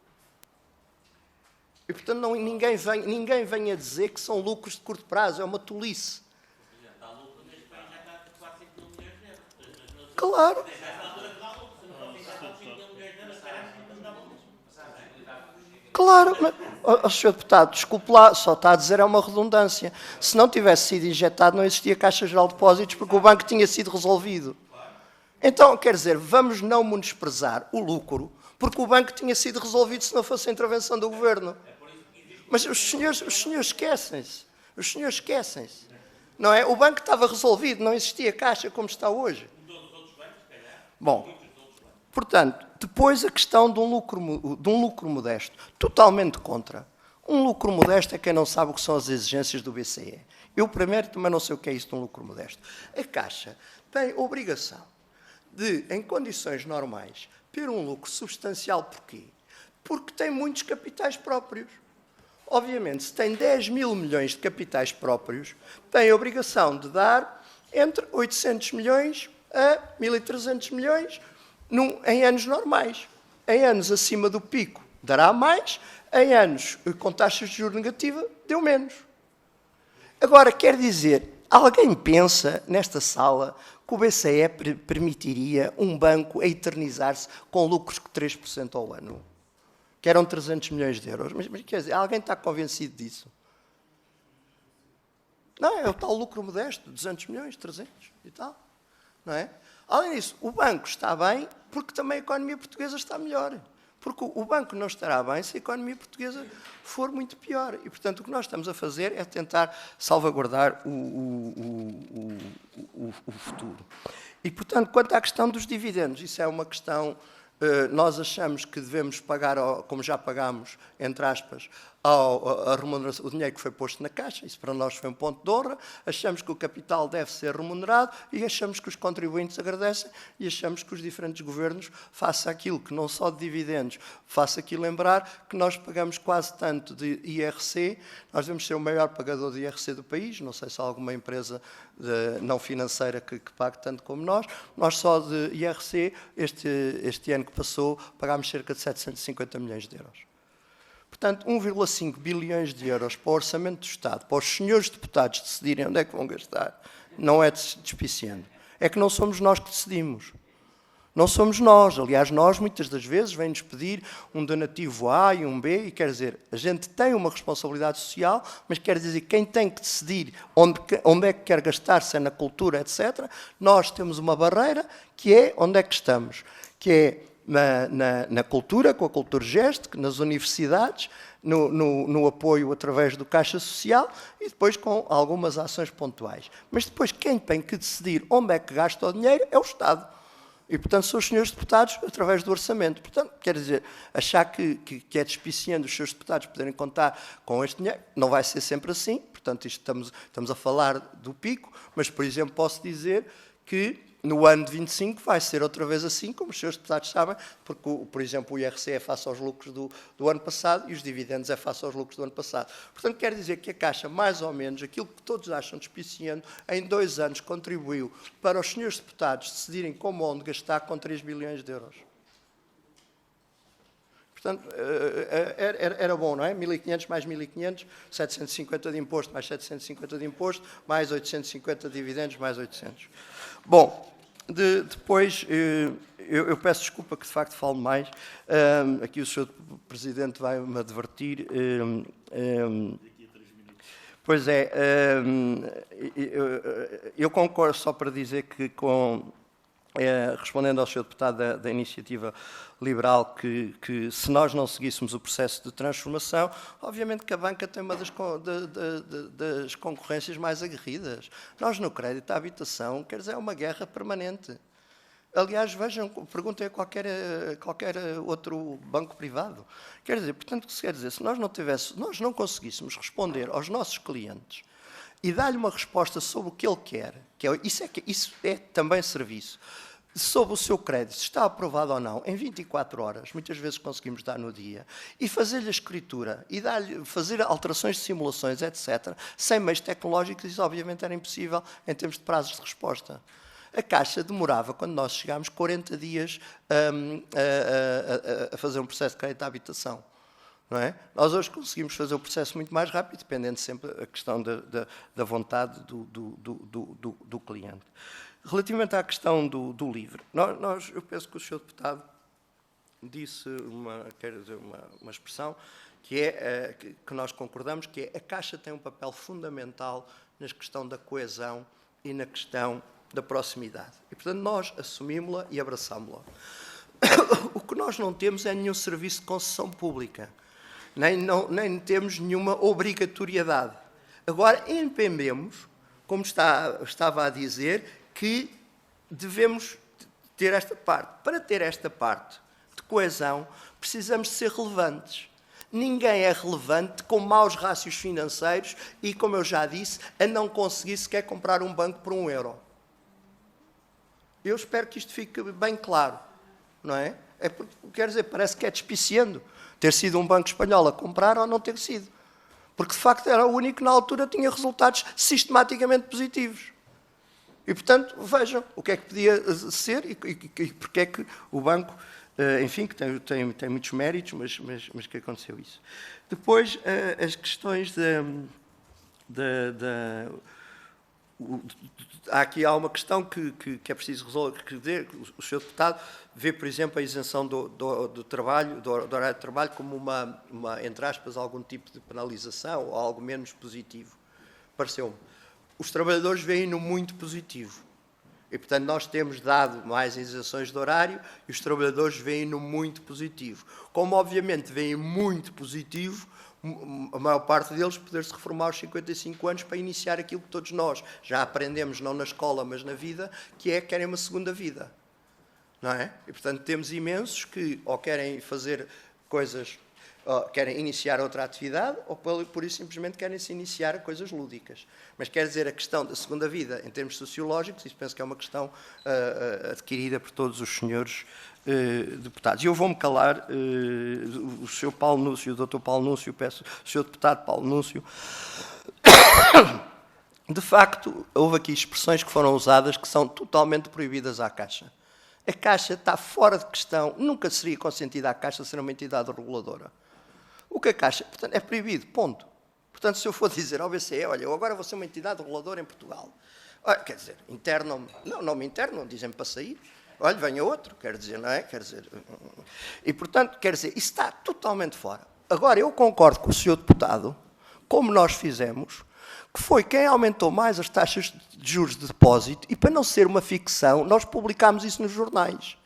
C: E portanto ninguém vem a dizer que são lucros de curto prazo, é uma tolice. Claro. Claro, mas, Sr. Deputado, desculpe lá, só está a dizer é uma redundância. Se não tivesse sido injetado, não existia Caixa Geral de Depósitos, porque o banco tinha sido resolvido. Então, quer dizer, vamos não menosprezar o lucro, porque o banco tinha sido resolvido se não fosse a intervenção do Governo. Mas os senhores esquecem-se. Os senhores esquecem-se. Não é? O banco estava resolvido, não existia Caixa como está hoje. Bom, portanto, Depois, a questão de um lucro modesto. Totalmente contra. Um lucro modesto é quem não sabe o que são as exigências do BCE. Eu, primeiro, também não sei o que é isso de um lucro modesto. A Caixa tem obrigação de, em condições normais, ter um lucro substancial. Porquê? Porque tem muitos capitais próprios. Obviamente, se tem 10 mil milhões de capitais próprios, tem a obrigação de dar entre 800 milhões a 1.300 milhões em anos normais. Em anos acima do pico, dará mais. Em anos com taxas de juros negativa, deu menos. Agora, quer dizer, alguém pensa nesta sala que o BCE permitiria um banco a eternizar-se com lucros de 3% ao ano? Que eram 300 milhões de euros. Mas quer dizer, alguém está convencido disso? Não, é o tal lucro modesto, 200 milhões, 300 e tal. Não é? Além disso, o banco está bem porque também a economia portuguesa está melhor. Porque o banco não estará bem se a economia portuguesa for muito pior. E, portanto, o que nós estamos a fazer é tentar salvaguardar o futuro. E, portanto, quanto à questão dos dividendos, isso é uma questão... Nós achamos que devemos pagar, como já pagámos, entre aspas, a remuneração, o dinheiro que foi posto na Caixa. Isso para nós foi um ponto de honra. Achamos que o capital deve ser remunerado e achamos que os contribuintes agradecem e achamos que os diferentes governos façam aquilo que não só de dividendos, faça aqui lembrar que nós pagamos quase tanto de IRC. Nós devemos ser o maior pagador de IRC do país. Não sei se há alguma empresa não financeira que pague tanto como nós. Nós só de IRC, este ano que passou, pagámos cerca de 750 milhões de euros. Portanto, 1,5 bilhões de euros para o orçamento do Estado, para os senhores deputados decidirem onde é que vão gastar, não é despiciando. É que não somos nós que decidimos. Não somos nós. Aliás, nós, muitas das vezes, vêm-nos pedir um donativo A e um B, e quer dizer, a gente tem uma responsabilidade social, mas quer dizer, quem tem que decidir onde é que quer gastar, se é na cultura, etc., nós temos uma barreira, que é onde é que estamos, que é na cultura, com a Culturgest, nas universidades, no apoio através do Caixa Social e depois com algumas ações pontuais. Mas depois quem tem que decidir onde é que gasta o dinheiro é o Estado. E, portanto, são os senhores deputados através do orçamento. Portanto, quer dizer, achar que é despiciando os seus deputados poderem contar com este dinheiro, não vai ser sempre assim. Portanto, isto estamos a falar do pico, mas, por exemplo, posso dizer que no ano de 25 vai ser outra vez assim, como os seus deputados sabem, porque, por exemplo, o IRC é face aos lucros do ano passado e os dividendos é face aos lucros do ano passado. Portanto, quer dizer que a Caixa, mais ou menos, aquilo que todos acham despiciando, em 2 anos contribuiu para os senhores deputados decidirem como onde gastar com 3 bilhões de euros. Portanto, era bom, não é? 1.500 mais 1.500, 750 de imposto mais 750 de imposto, mais 850 de dividendos, mais 800. Bom, depois, eu peço desculpa que de facto falo mais. Aqui o Sr. Presidente vai-me advertir. Pois é, eu concordo, só para dizer que respondendo ao Sr. Deputado da Iniciativa Liberal, que se nós não seguíssemos o processo de transformação, obviamente que a banca tem uma das concorrências mais aguerridas. Nós, no crédito à habitação, quer dizer, é uma guerra permanente. Aliás, vejam, perguntem a qualquer outro banco privado. Quer dizer, portanto, o que se quer dizer, se nós não conseguíssemos responder aos nossos clientes e dar-lhe uma resposta sobre o que ele quer, isso é também serviço, sobre o seu crédito, se está aprovado ou não, em 24 horas, muitas vezes conseguimos dar no dia, e fazer-lhe a escritura, e fazer alterações de simulações, etc., sem meios tecnológicos, isso obviamente era impossível em termos de prazos de resposta. A Caixa demorava, quando nós chegámos, 40 dias a fazer um processo de crédito à habitação. Não é? Nós hoje conseguimos fazer o processo muito mais rápido, dependendo sempre da questão da vontade do cliente. Relativamente à questão do LIVRE, eu penso que o Sr. Deputado disse uma expressão que nós concordamos, que é a Caixa tem um papel fundamental na questão da coesão e na questão da proximidade. E, portanto, nós assumimos-la e abraçámos-la. O que nós não temos é nenhum serviço de concessão pública. Nem temos nenhuma obrigatoriedade. Agora, entendemos, como estava a dizer, que devemos ter esta parte. Para ter esta parte, de coesão, precisamos de ser relevantes. Ninguém é relevante com maus rácios financeiros e, como eu já disse, a não conseguir sequer comprar um banco por €1. Eu espero que isto fique bem claro, não é? É porque, quer dizer, parece que é despiciando ter sido um banco espanhol a comprar ou não ter sido. Porque, de facto, era o único que na altura tinha resultados sistematicamente positivos. E, portanto, vejam o que é que podia ser e porque é que o banco, enfim, que tem muitos méritos, mas que aconteceu isso. Depois, as questões há uma questão que é preciso resolver, o Sr. Deputado vê, por exemplo, a isenção do trabalho, do horário de trabalho, como uma, entre aspas, algum tipo de penalização ou algo menos positivo. Pareceu-me. Os trabalhadores veem-no muito positivo. E, portanto, nós temos dado mais isenções de horário e os trabalhadores veem-no muito positivo. Como, obviamente, veem muito positivo a maior parte deles poder-se reformar aos 55 anos para iniciar aquilo que todos nós já aprendemos, não na escola, mas na vida, que é querem uma segunda vida. Não é? E, portanto, temos imensos que ou querem fazer coisas, ou querem iniciar outra atividade, ou por isso simplesmente querem se iniciar a coisas lúdicas. Mas quer dizer, a questão da segunda vida, em termos sociológicos, isso penso que é uma questão adquirida por todos os senhores deputados. E eu vou-me calar, o Sr. Paulo Núncio, o Dr. Paulo Núncio, peço, o Sr. Deputado Paulo Núncio. De facto, houve aqui expressões que foram usadas que são totalmente proibidas à Caixa. A Caixa está fora de questão, nunca seria consentida à Caixa ser uma entidade reguladora. O que a Caixa, portanto, é proibido, ponto. Portanto, se eu for dizer ao BCE, olha, eu agora vou ser uma entidade reguladora em Portugal, quer dizer, internam, não me internam, dizem-me para sair, olha, venha outro, quer dizer, não é? Quer dizer, e, portanto, quer dizer, isso está totalmente fora. Agora, eu concordo com o Sr. Deputado, como nós fizemos, que foi quem aumentou mais as taxas de juros de depósito e, para não ser uma ficção, nós publicámos isso nos jornais.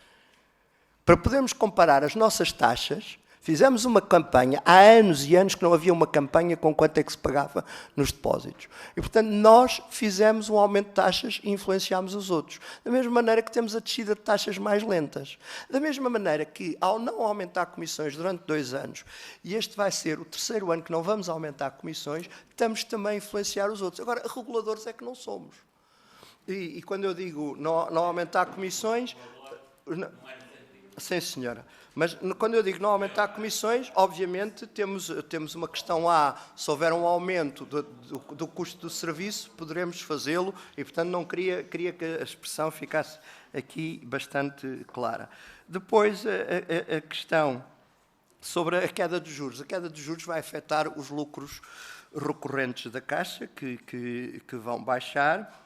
C: Para podermos comparar as nossas taxas, fizemos uma campanha, há anos e anos que não havia uma campanha com quanto é que se pagava nos depósitos. E, portanto, nós fizemos um aumento de taxas e influenciámos os outros. Da mesma maneira que temos a descida de taxas mais lentas. Da mesma maneira que, ao não aumentar comissões durante 2 anos, e este vai ser o 3º ano que não vamos aumentar comissões, estamos também a influenciar os outros. Agora, reguladores é que não somos. E quando eu digo não aumentar comissões... Não, sim, senhora. Mas quando eu digo não aumentar comissões, obviamente temos uma questão se houver um aumento do custo do serviço, poderemos fazê-lo e, portanto, não queria que a expressão ficasse aqui bastante clara. Depois, a questão sobre a queda dos juros. A queda dos juros vai afetar os lucros recorrentes da Caixa, que vão baixar,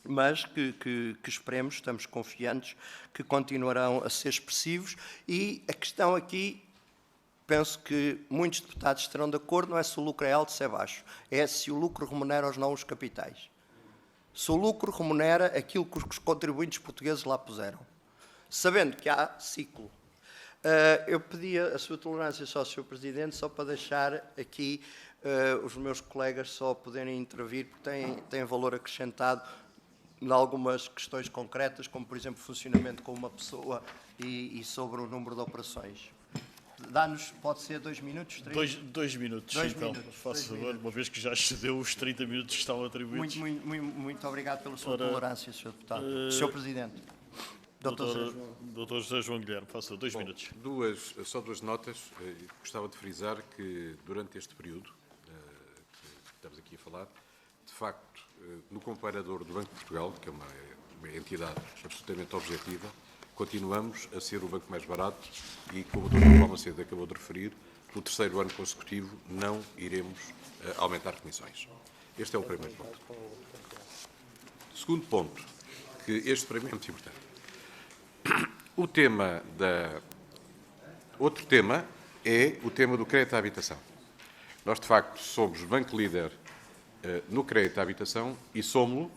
C: mas que esperemos, estamos confiantes, que continuarão a ser expressivos. E a questão aqui, penso que muitos deputados estarão de acordo, não é se o lucro é alto ou se é baixo, é se o lucro remunera ou não os capitais. Se o lucro remunera aquilo que os contribuintes portugueses lá puseram, sabendo que há ciclo. Eu pedia a sua tolerância só, Sr. Presidente, só para deixar aqui os meus colegas só poderem intervir, porque têm valor acrescentado em algumas questões concretas, como, por exemplo, funcionamento com uma pessoa e sobre o número de operações. Dá-nos, pode ser 2 minutos? 3?
A: 2 minutos,
C: 2
A: então,
C: minutos,
A: faça favor, uma vez que já excedeu os 30 minutos que estavam atribuídos.
C: Muito obrigado pela sua tolerância, Sr. Deputado. Sr. Presidente.
A: Dr. José João Guilherme, faça 2 minutos.
J: Só duas notas. Gostava de frisar que, durante este período que estamos aqui a falar, de facto, no comparador do Banco de Portugal, que é uma entidade absolutamente objetiva, continuamos a ser o banco mais barato e, como o Dr. Paulo Macedo acabou de referir, pelo 3º ano consecutivo não iremos aumentar comissões. Este é o primeiro ponto. Segundo ponto, que este para mim é muito importante. Outro tema é o tema do crédito à habitação. Nós, de facto, somos banco líder no crédito à habitação e somos-lo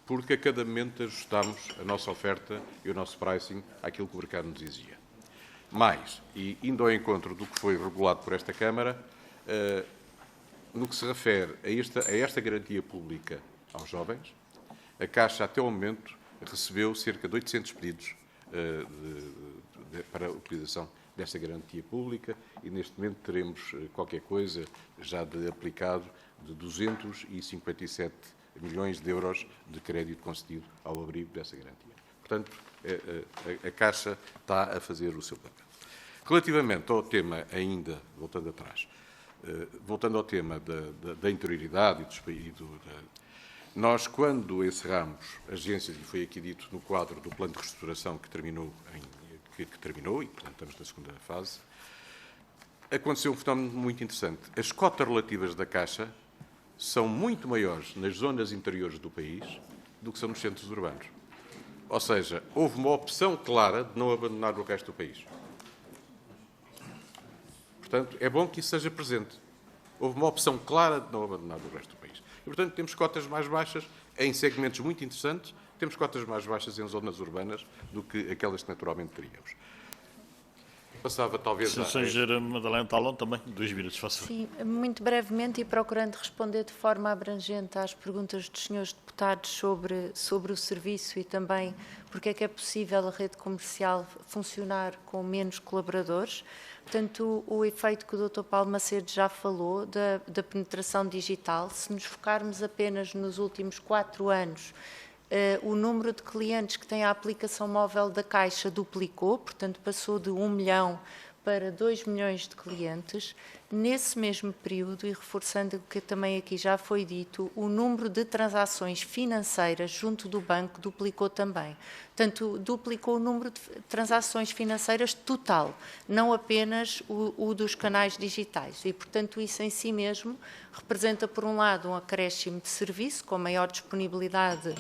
J: porque a cada momento ajustamos a nossa oferta e o nosso pricing àquilo que o mercado nos exigia. Mais, e indo ao encontro do que foi regulado por esta Câmara, no que se refere a esta garantia pública aos jovens, a Caixa, até ao momento, recebeu cerca de 800 pedidos para a utilização desta garantia pública e, neste momento, teremos qualquer coisa já aplicado de 257 milhões de euros de crédito concedido ao abrigo dessa garantia. Portanto, a Caixa está a fazer o seu papel. Relativamente ao tema ainda, voltando atrás, voltando ao tema da interioridade nós, quando encerramos agências, e foi aqui dito no quadro do plano de reestruturação que terminou, e, portanto, estamos na segunda fase, aconteceu um fenómeno muito interessante. As cotas relativas da Caixa são muito maiores nas zonas interiores do país do que são nos centros urbanos. Ou seja, houve uma opção clara de não abandonar o resto do país. Portanto, é bom que isso seja presente. Houve uma opção clara de não abandonar o resto do país. E, portanto, temos cotas mais baixas em segmentos muito interessantes, temos cotas mais baixas em zonas urbanas do que aquelas que naturalmente teríamos. Passava talvez
A: a... Sra. Madalena Talon também, 2 minutos, faça.
K: Sim, muito brevemente e procurando responder de forma abrangente às perguntas dos senhores deputados sobre o serviço e também porque é que é possível a rede comercial funcionar com menos colaboradores. Portanto, o efeito que o Dr. Paulo Macedo já falou da penetração digital, se nos focarmos apenas nos últimos 4 anos, o número de clientes que têm a aplicação móvel da Caixa duplicou, portanto passou de 1 milhão para 2 milhões de clientes. Nesse mesmo período, e reforçando o que também aqui já foi dito, o número de transações financeiras junto do banco duplicou também. Portanto, duplicou o número de transações financeiras total, não apenas o dos canais digitais. E, portanto, isso em si mesmo representa, por um lado, um acréscimo de serviço, com maior disponibilidade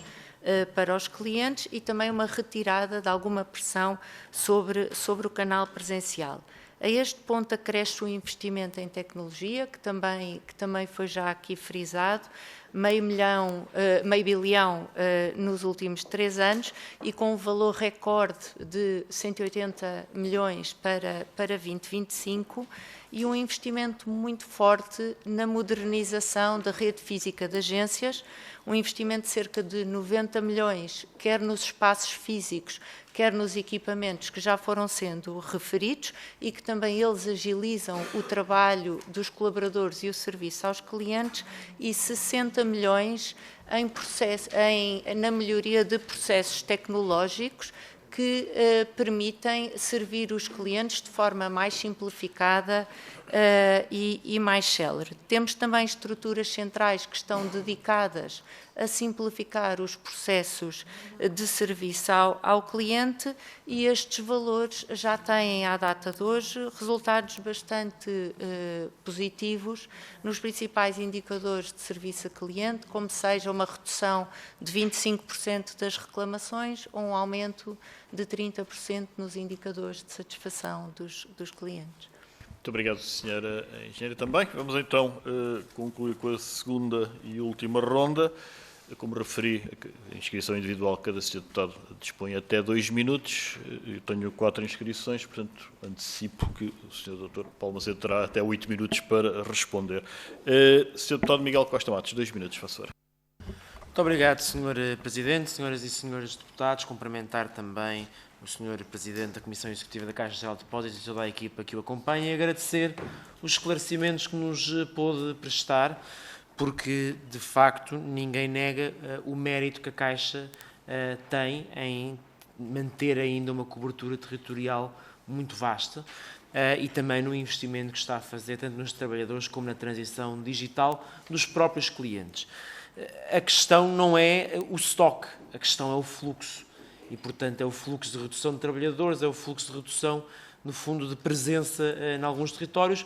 K: para os clientes e também uma retirada de alguma pressão sobre o canal presencial. A este ponto acresce o investimento em tecnologia, que também foi já aqui frisado, meio bilhão nos últimos 3 anos e com um valor recorde de 180 milhões para 2025 e um investimento muito forte na modernização da rede física de agências, um investimento de cerca de 90 milhões, quer nos espaços físicos, quer nos equipamentos que já foram sendo referidos e que também eles agilizam o trabalho dos colaboradores e o serviço aos clientes, e 60 milhões na melhoria de processos tecnológicos que permitem servir os clientes de forma mais simplificada e mais célere. Temos também estruturas centrais que estão dedicadas a simplificar os processos de serviço ao cliente e estes valores já têm, à data de hoje, resultados bastante positivos nos principais indicadores de serviço a cliente, como seja uma redução de 25% das reclamações ou um aumento de 30% nos indicadores de satisfação dos clientes.
A: Muito obrigado, Sra. Engenheira, também. Vamos então concluir com a segunda e última ronda. Como referi, a inscrição individual, cada Sr. Deputado dispõe até 2 minutos. Eu tenho 4 inscrições, portanto, antecipo que o Sr. Dr. Paulo Macedo terá até 8 minutos para responder. Sr. Deputado Miguel Costa Matos, 2 minutos, faça favor.
L: Muito obrigado, Sr. Presidente, Senhoras e Senhores Deputados. Cumprimentar também o Sr. Presidente da Comissão Executiva da Caixa Geral de Depósitos e toda a equipa que o acompanha e agradecer os esclarecimentos que nos pôde prestar, porque, de facto, ninguém nega o mérito que a Caixa tem em manter ainda uma cobertura territorial muito vasta e também no investimento que está a fazer, tanto nos trabalhadores como na transição digital dos próprios clientes. A questão não é o estoque, a questão é o fluxo. E, portanto, é o fluxo de redução de trabalhadores, é o fluxo de redução, no fundo, de presença em alguns territórios,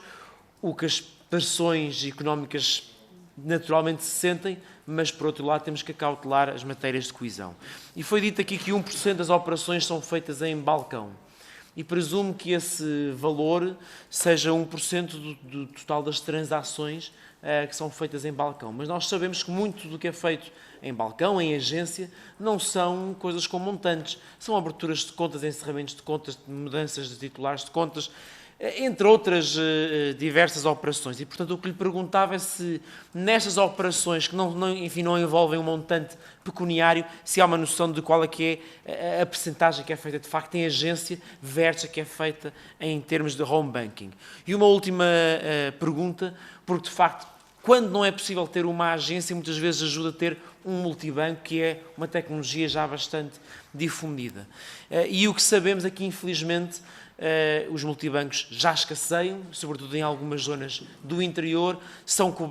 L: o que as pressões económicas naturalmente se sentem, mas, por outro lado, temos que acautelar as matérias de coesão. E foi dito aqui que 1% das operações são feitas em balcão. E presumo que esse valor seja 1% do total das transações que são feitas em balcão. Mas nós sabemos que muito do que é feito em balcão, em agência, não são coisas com montantes. São aberturas de contas, encerramentos de contas, mudanças de titulares de contas, entre outras diversas operações. E, portanto, o que lhe perguntava é se, nestas operações que enfim, não envolvem um montante pecuniário, se há uma noção de qual é que é a percentagem que é feita, de facto, em agência versus a que é feita em termos de home banking. E uma última pergunta, porque, de facto, quando não é possível ter uma agência, muitas vezes ajuda a ter um multibanco, que é uma tecnologia já bastante difundida. E o que sabemos é que, infelizmente, os multibancos já escasseiam, sobretudo em algumas zonas do interior,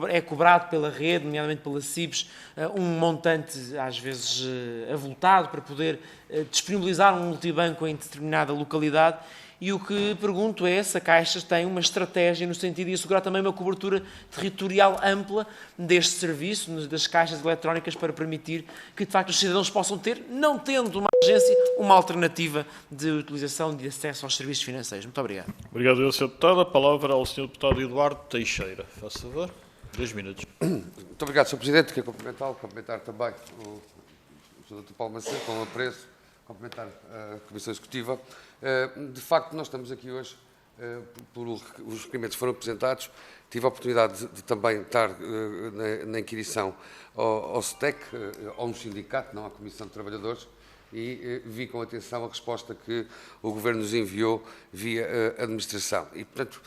L: é cobrado pela rede, nomeadamente pela CIBS, um montante às vezes avultado para poder disponibilizar um multibanco em determinada localidade. E o que pergunto é se a Caixa tem uma estratégia no sentido de assegurar também uma cobertura territorial ampla deste serviço, das caixas eletrónicas, para permitir que, de facto, os cidadãos possam ter, não tendo uma agência, uma alternativa de utilização de acesso aos serviços financeiros. Muito obrigado.
A: Obrigado, Sr. Deputado. A palavra ao Sr. Deputado Eduardo Teixeira. Faça favor. 2 minutos.
M: Muito obrigado, Sr. Presidente. Quero cumprimentar também o Sr. Dr. Paulo Macedo, com apreço, cumprimentar a Comissão Executiva. De facto, nós estamos aqui hoje por os requerimentos que foram apresentados. Tive a oportunidade de também estar na inquirição ao STEC, a um sindicato, não à Comissão de Trabalhadores, e vi com atenção a resposta que o Governo nos enviou via administração. E, portanto,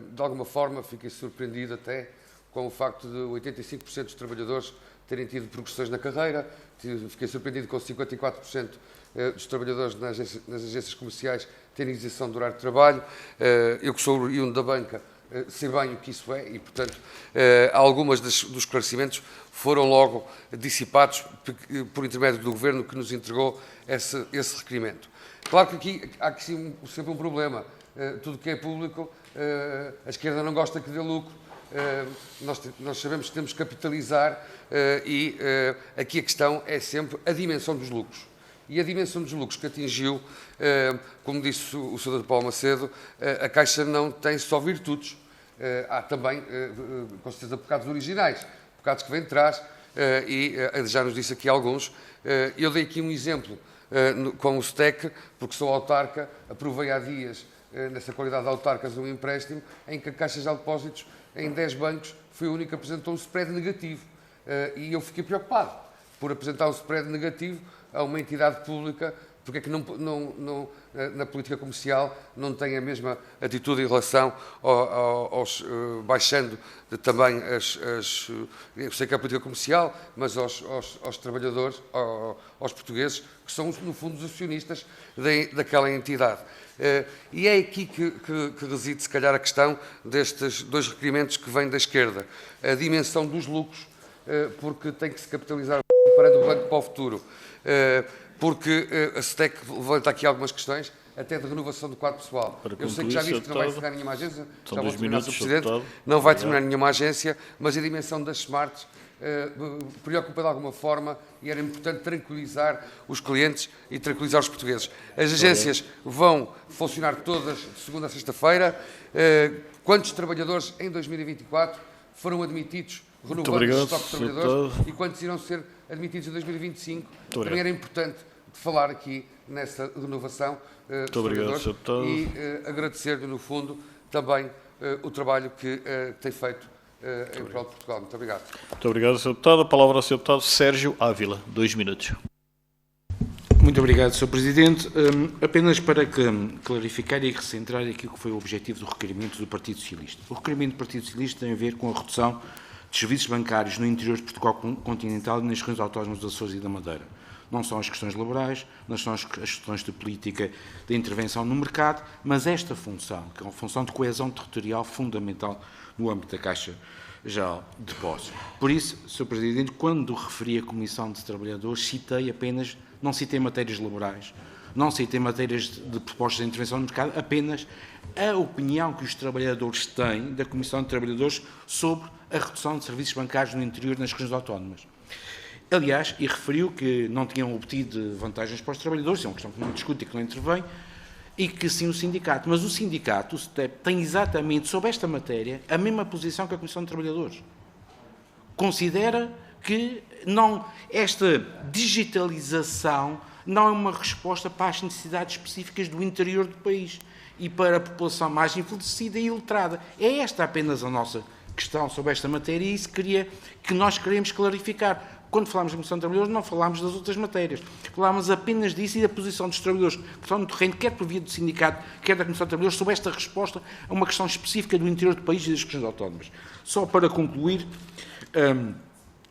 M: de alguma forma, fiquei surpreendido até com o facto de 85% dos trabalhadores terem tido progressões na carreira. Fiquei surpreendido com 54% dos trabalhadores nas agências comerciais terem isenção do horário de trabalho. Eu que sou oriundo da banca, sei bem o que isso é e, portanto, algumas dos esclarecimentos foram logo dissipados por intermédio do Governo, que nos entregou esse requerimento. Claro que aqui há aqui sempre um problema. Tudo que é público, a esquerda não gosta que dê lucro. Nós sabemos que temos que capitalizar e aqui a questão é sempre a dimensão dos lucros. E a dimensão dos lucros que atingiu, como disse o Sr. Dr. Paulo Macedo, a Caixa não tem só virtudes. Há também, com certeza, pecados originais, pecados que vêm de trás, e já nos disse aqui alguns. Eu dei aqui um exemplo com o STEC, porque sou autarca, aprovei há dias, nessa qualidade de autarcas, um empréstimo em que a Caixa de Depósitos, em 10 bancos, foi a única que apresentou um spread negativo. E eu fiquei preocupado por apresentar um spread negativo a uma entidade pública, porque é que na política comercial não tem a mesma atitude em relação baixando também eu sei que é a política comercial, mas aos trabalhadores, aos portugueses, que são, no fundo, os acionistas daquela entidade. E é aqui que reside, se calhar, a questão destes dois requerimentos que vêm da esquerda. A dimensão dos lucros, porque tem que se capitalizar preparando o banco para o futuro. Porque a STEC levanta aqui algumas questões, até de renovação do quadro pessoal. Eu sei que já disse que não vai terminar nenhuma agência, já vou terminar, Sr. Presidente, não vai terminar nenhuma agência, mas a dimensão das smarts preocupa de alguma forma e era importante tranquilizar os clientes e tranquilizar os portugueses. As agências vão funcionar todas de segunda a sexta-feira. Quantos trabalhadores em 2024 foram admitidos renovando o estoque de trabalhadores e quantos irão ser admitidos em 2025? Também era importante falar aqui nessa renovação dos trabalhadores e agradecer-lhe, no fundo, também o trabalho que tem feito em prol de Portugal. Muito obrigado.
A: Muito obrigado, Sr. Deputado. A palavra ao Sr. Deputado Sérgio Ávila. 2 minutos.
E: Muito obrigado, Sr. Presidente. Apenas para clarificar e recentrar aquilo que foi o objetivo do requerimento do Partido Socialista. O requerimento do Partido Socialista tem a ver com a redução de serviços bancários no interior de Portugal continental e nas regiões autónomas dos Açores e da Madeira. Não são as questões laborais, não são as questões de política de intervenção no mercado, mas esta função, que é uma função de coesão territorial fundamental no âmbito da Caixa Geral de Depósitos. Por isso, Sr. Presidente, quando referi a Comissão de Trabalhadores, não citei matérias laborais, não citei matérias de propostas de intervenção no mercado, apenas a opinião que os trabalhadores têm da Comissão de Trabalhadores sobre a redução de serviços bancários no interior nas regiões autónomas. Aliás, e referiu que não tinham obtido vantagens para os trabalhadores, é uma questão que não discute e que não intervém, e que sim o sindicato. Mas o sindicato, o STEP, tem exatamente sobre esta matéria a mesma posição que a Comissão de Trabalhadores. Considera que esta digitalização não é uma resposta para as necessidades específicas do interior do país. e para a população mais envelhecida e iletrada. É esta apenas a nossa questão sobre esta matéria e isso que nós queremos clarificar. Quando falamos de Comissão de Trabalhadores, não falámos das outras matérias. Falámos apenas disso e da posição dos trabalhadores que estão no terreno, quer por via do sindicato, quer da Comissão de Trabalhadores, sobre esta resposta a uma questão específica do interior do país e das questões autónomas. Só para concluir,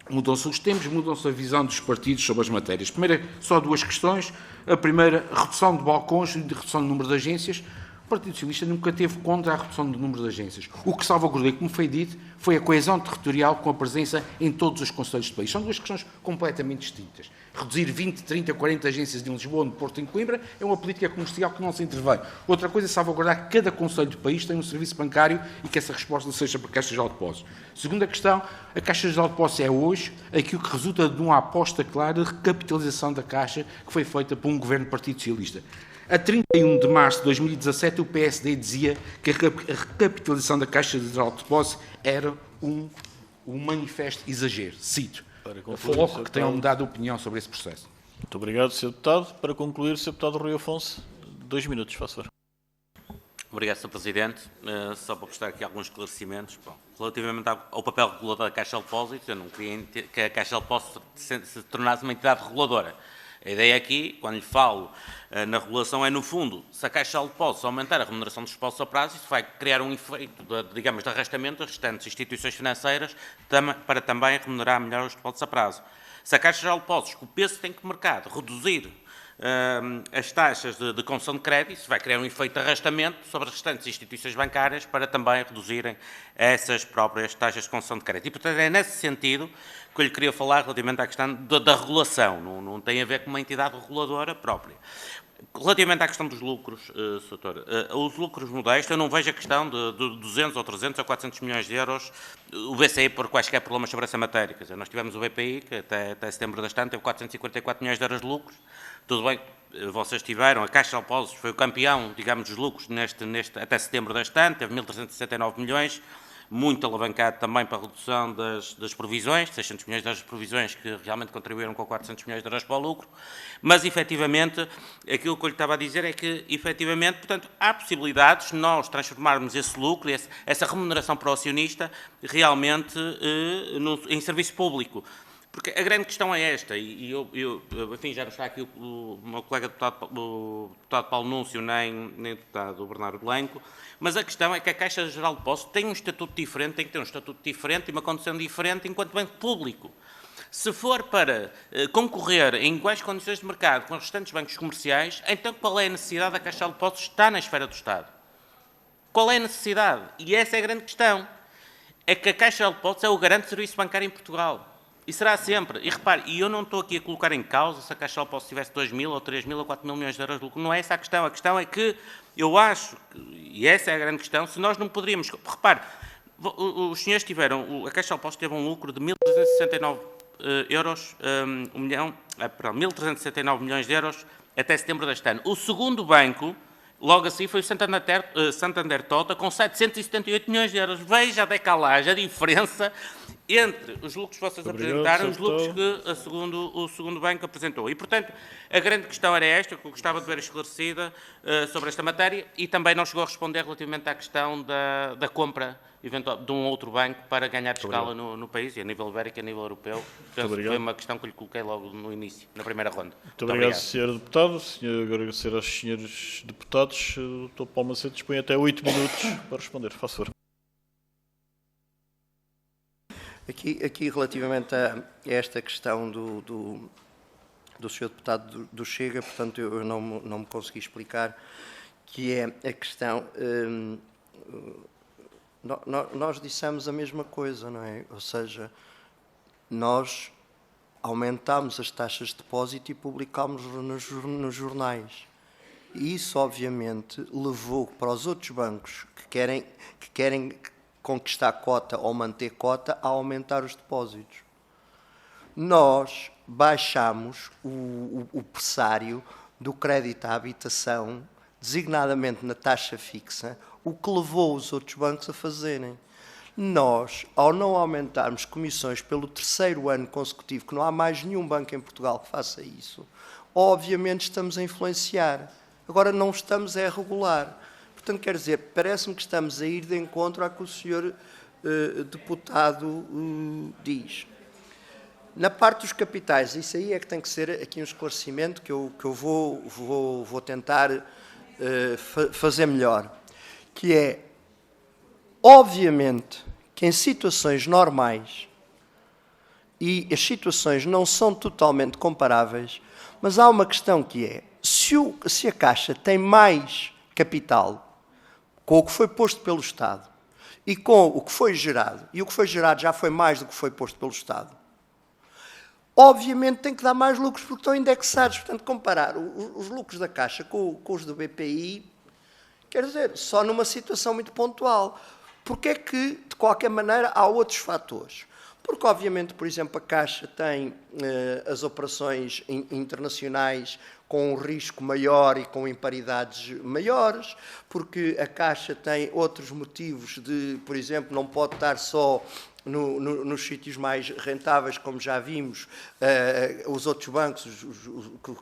E: mudam-se os tempos, mudam-se a visão dos partidos sobre as matérias. Primeiro, só duas questões. A primeira, redução de balcões e redução do número de agências. O Partido Socialista nunca teve contra a redução do número de agências. O que salvaguardou, como foi dito, foi a coesão territorial com a presença em todos os concelhos do país. São duas questões completamente distintas. Reduzir 20, 30, 40 agências em Lisboa, no Porto e em Coimbra é uma política comercial que não se intervém. Outra coisa é salvaguardar que cada concelho do país tem um serviço bancário e que essa resposta seja para a Caixa Geral de Depósitos. Segunda questão, a Caixa Geral de Depósitos é hoje aquilo que resulta de uma aposta clara de recapitalização da Caixa que foi feita por um governo do Partido Socialista. A 31 de março de 2017, o PSD dizia que a recapitalização da Caixa Geral de Depósitos era um manifesto exagero. Cito. Foco que tenham mudado de opinião sobre esse processo.
A: Muito obrigado, Sr. Deputado. Para concluir, Sr. Deputado Rui Afonso, 2 minutos, faço favor.
F: Obrigado, Sr. Presidente. Só para prestar aqui alguns esclarecimentos. Bom, relativamente ao papel regulador da Caixa de Depósitos, eu não queria que a Caixa de Depósitos se tornasse uma entidade reguladora. A ideia aqui, quando lhe falo na regulação, é, no fundo, se a Caixa de Depósitos aumentar a remuneração dos depósitos a prazo, isso vai criar um efeito, digamos, de arrastamento das restantes instituições financeiras para também remunerar melhor os depósitos a prazo. Se a Caixa de Depósitos, com o peso que tem que mercado, reduzir as taxas de concessão de crédito, isso vai criar um efeito de arrastamento sobre as restantes instituições bancárias para também reduzirem essas próprias taxas de concessão de crédito. E, portanto, é nesse sentido que eu lhe queria falar relativamente à questão da regulação. Não tem a ver com uma entidade reguladora própria. Relativamente à questão dos lucros, Sr. Doutor, os lucros modestos, eu não vejo a questão de 200 ou 300 ou 400 milhões de euros o BCI por quaisquer problemas sobre essa matéria. Quer dizer, nós tivemos o BPI, que até setembro deste ano teve 454 milhões de euros de lucros. Tudo bem, vocês tiveram, a Caixa de Depósitos foi o campeão, digamos, dos lucros até setembro deste ano, teve 1.369 milhões, muito alavancado também para a redução das provisões, 600 milhões de euros de provisões que realmente contribuíram com 400 milhões de euros para o lucro, mas, efetivamente, aquilo que eu lhe estava a dizer é que, efetivamente, portanto, há possibilidades de nós transformarmos esse lucro, essa remuneração para o acionista, realmente em serviço público. Porque a grande questão é esta, e enfim, já não está aqui o meu colega o deputado Paulo Núncio, nem o deputado Bernardo Blanco, mas a questão é que a Caixa Geral de Depósitos tem um estatuto diferente, tem que ter um estatuto diferente e uma condição diferente enquanto banco público. Se for para concorrer em iguais condições de mercado com os restantes bancos comerciais, então qual é a necessidade da Caixa Geral de Depósitos estar na esfera do Estado? Qual é a necessidade? E essa é a grande questão. É que a Caixa Geral de Depósitos é o garante de serviço bancário em Portugal. E será sempre. E repare, eu não estou aqui a colocar em causa se a Caixa de Depósitos tivesse 2.000 ou 3.000 ou 4.000 milhões de euros de lucro. Não é essa a questão. A questão é que eu acho, e essa é a grande questão, se nós não poderíamos... Repare, os senhores tiveram... A Caixa de Depósitos teve um lucro de 1.369 euros, 1.369 milhões de euros até setembro deste ano. O segundo banco, logo assim, foi o Santander Tota, com 778 milhões de euros. Veja a decalagem, a diferença entre os lucros que vocês apresentaram e os lucros que o segundo banco apresentou. E, portanto, a grande questão era esta, que eu gostava de ver esclarecida sobre esta matéria, e também não chegou a responder relativamente à questão da compra eventual de um outro banco para ganhar escala no país, e a nível ibérico e a nível europeu. Portanto, foi uma questão que lhe coloquei logo no início, na primeira ronda.
A: Muito obrigado, Sr. Deputado. Agradecer aos senhores deputados. O Dr. Paulo Macedo dispõe até 8 minutos para responder. Faça favor.
C: Aqui relativamente a esta questão do Sr. Deputado do Chega, portanto, eu não me consegui explicar, que é a questão... Nós dissemos a mesma coisa, não é? Ou seja, nós aumentámos as taxas de depósito e publicámos nos jornais. E isso, obviamente, levou para os outros bancos que querem conquistar cota ou manter cota a aumentar os depósitos. Nós baixamos o pressário do crédito à habitação, designadamente na taxa fixa, o que levou os outros bancos a fazerem. Nós, ao não aumentarmos comissões pelo terceiro ano consecutivo, que não há mais nenhum banco em Portugal que faça isso, obviamente estamos a influenciar. Agora não estamos a regular. Portanto, quer dizer, parece-me que estamos a ir de encontro ao que o senhor deputado diz. Na parte dos capitais, isso aí é que tem que ser aqui um esclarecimento que eu vou tentar fazer melhor, que é, obviamente, que em situações normais, e as situações não são totalmente comparáveis, mas há uma questão que é, se a Caixa tem mais capital com o que foi posto pelo Estado e com o que foi gerado, e o que foi gerado já foi mais do que foi posto pelo Estado, obviamente tem que dar mais lucros porque estão indexados. Portanto, comparar os lucros da Caixa com os do BPI, quer dizer, só numa situação muito pontual. Porque é que, de qualquer maneira, há outros fatores? Porque, obviamente, por exemplo, a Caixa tem as operações internacionais com um risco maior e com imparidades maiores, porque a Caixa tem outros motivos de, por exemplo, não pode estar só nos sítios mais rentáveis, como já vimos. Os outros bancos,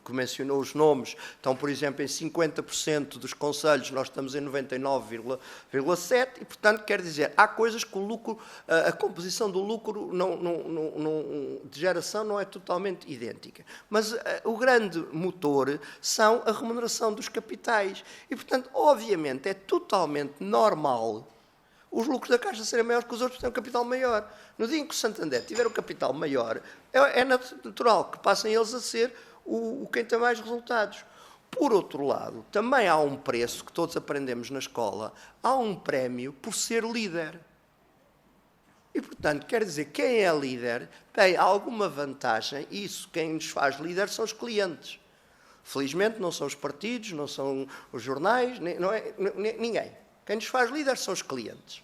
C: que mencionou os nomes, estão, por exemplo, em 50% dos conselhos, nós estamos em 99,7%, e, portanto, quer dizer, há coisas que o lucro, a composição do lucro de geração não é totalmente idêntica. Mas o grande motor são a remuneração dos capitais. E, portanto, obviamente, é totalmente normal os lucros da Caixa serem maiores que os outros que têm um capital maior. No dia em que o Santander tiver um capital maior, é natural que passem eles a ser quem tem mais resultados. Por outro lado, também há um preço que todos aprendemos na escola, há um prémio por ser líder. E, portanto, quer dizer, quem é líder tem alguma vantagem, e isso, quem nos faz líder são os clientes. Felizmente não são os partidos, não são os jornais, não é ninguém. Quem nos faz líder são os clientes.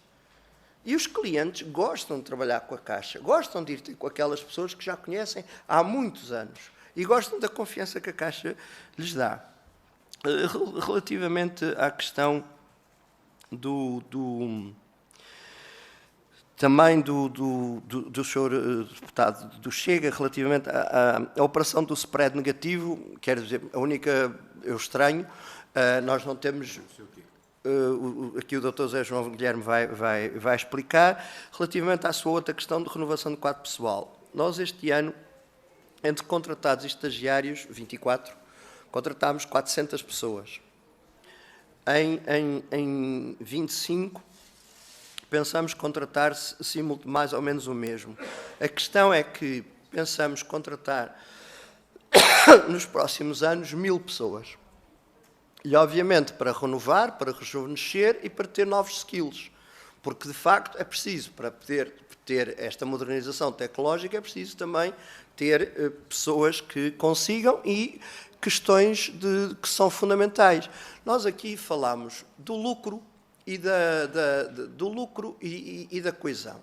C: E os clientes gostam de trabalhar com a Caixa, gostam de ir ter com aquelas pessoas que já conhecem há muitos anos e gostam da confiança que a Caixa lhes dá. Relativamente à questão também do senhor deputado do Chega, relativamente à operação do spread negativo, quer dizer, eu estranho, nós não temos... aqui o Dr. José João Guilherme vai explicar, relativamente à sua outra questão de renovação de quadro pessoal. Nós, este ano, entre contratados e estagiários, 24, contratámos 400 pessoas. Em 25, pensamos contratar mais ou menos o mesmo. A questão é que pensamos contratar, nos próximos anos, 1000 pessoas. E, obviamente, para renovar, para rejuvenescer e para ter novos skills. Porque, de facto, é preciso, para poder ter esta modernização tecnológica, é preciso também ter pessoas que consigam e questões que são fundamentais. Nós aqui falamos do lucro e da coesão.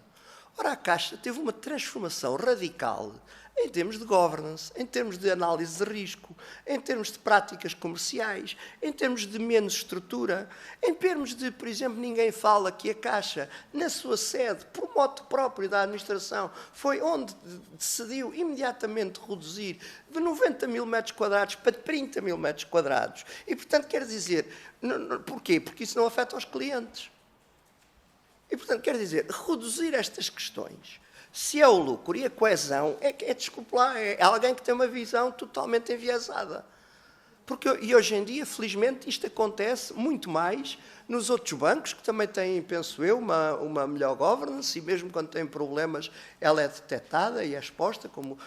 C: Ora, a Caixa teve uma transformação radical em termos de governance, em termos de análise de risco, em termos de práticas comerciais, em termos de menos estrutura, em termos de, por exemplo, ninguém fala que a Caixa, na sua sede, por moto próprio da administração, foi onde decidiu imediatamente reduzir de 90 mil metros quadrados para 30 mil metros quadrados. E, portanto, quer dizer, porquê? Porque isso não afeta os clientes. E, portanto, quer dizer, reduzir estas questões, se é o lucro e a coesão, desculpe lá, é alguém que tem uma visão totalmente enviesada. E hoje em dia, felizmente, isto acontece muito mais nos outros bancos, que também têm, penso eu, uma melhor governance, e mesmo quando têm problemas, ela é detectada e é exposta, como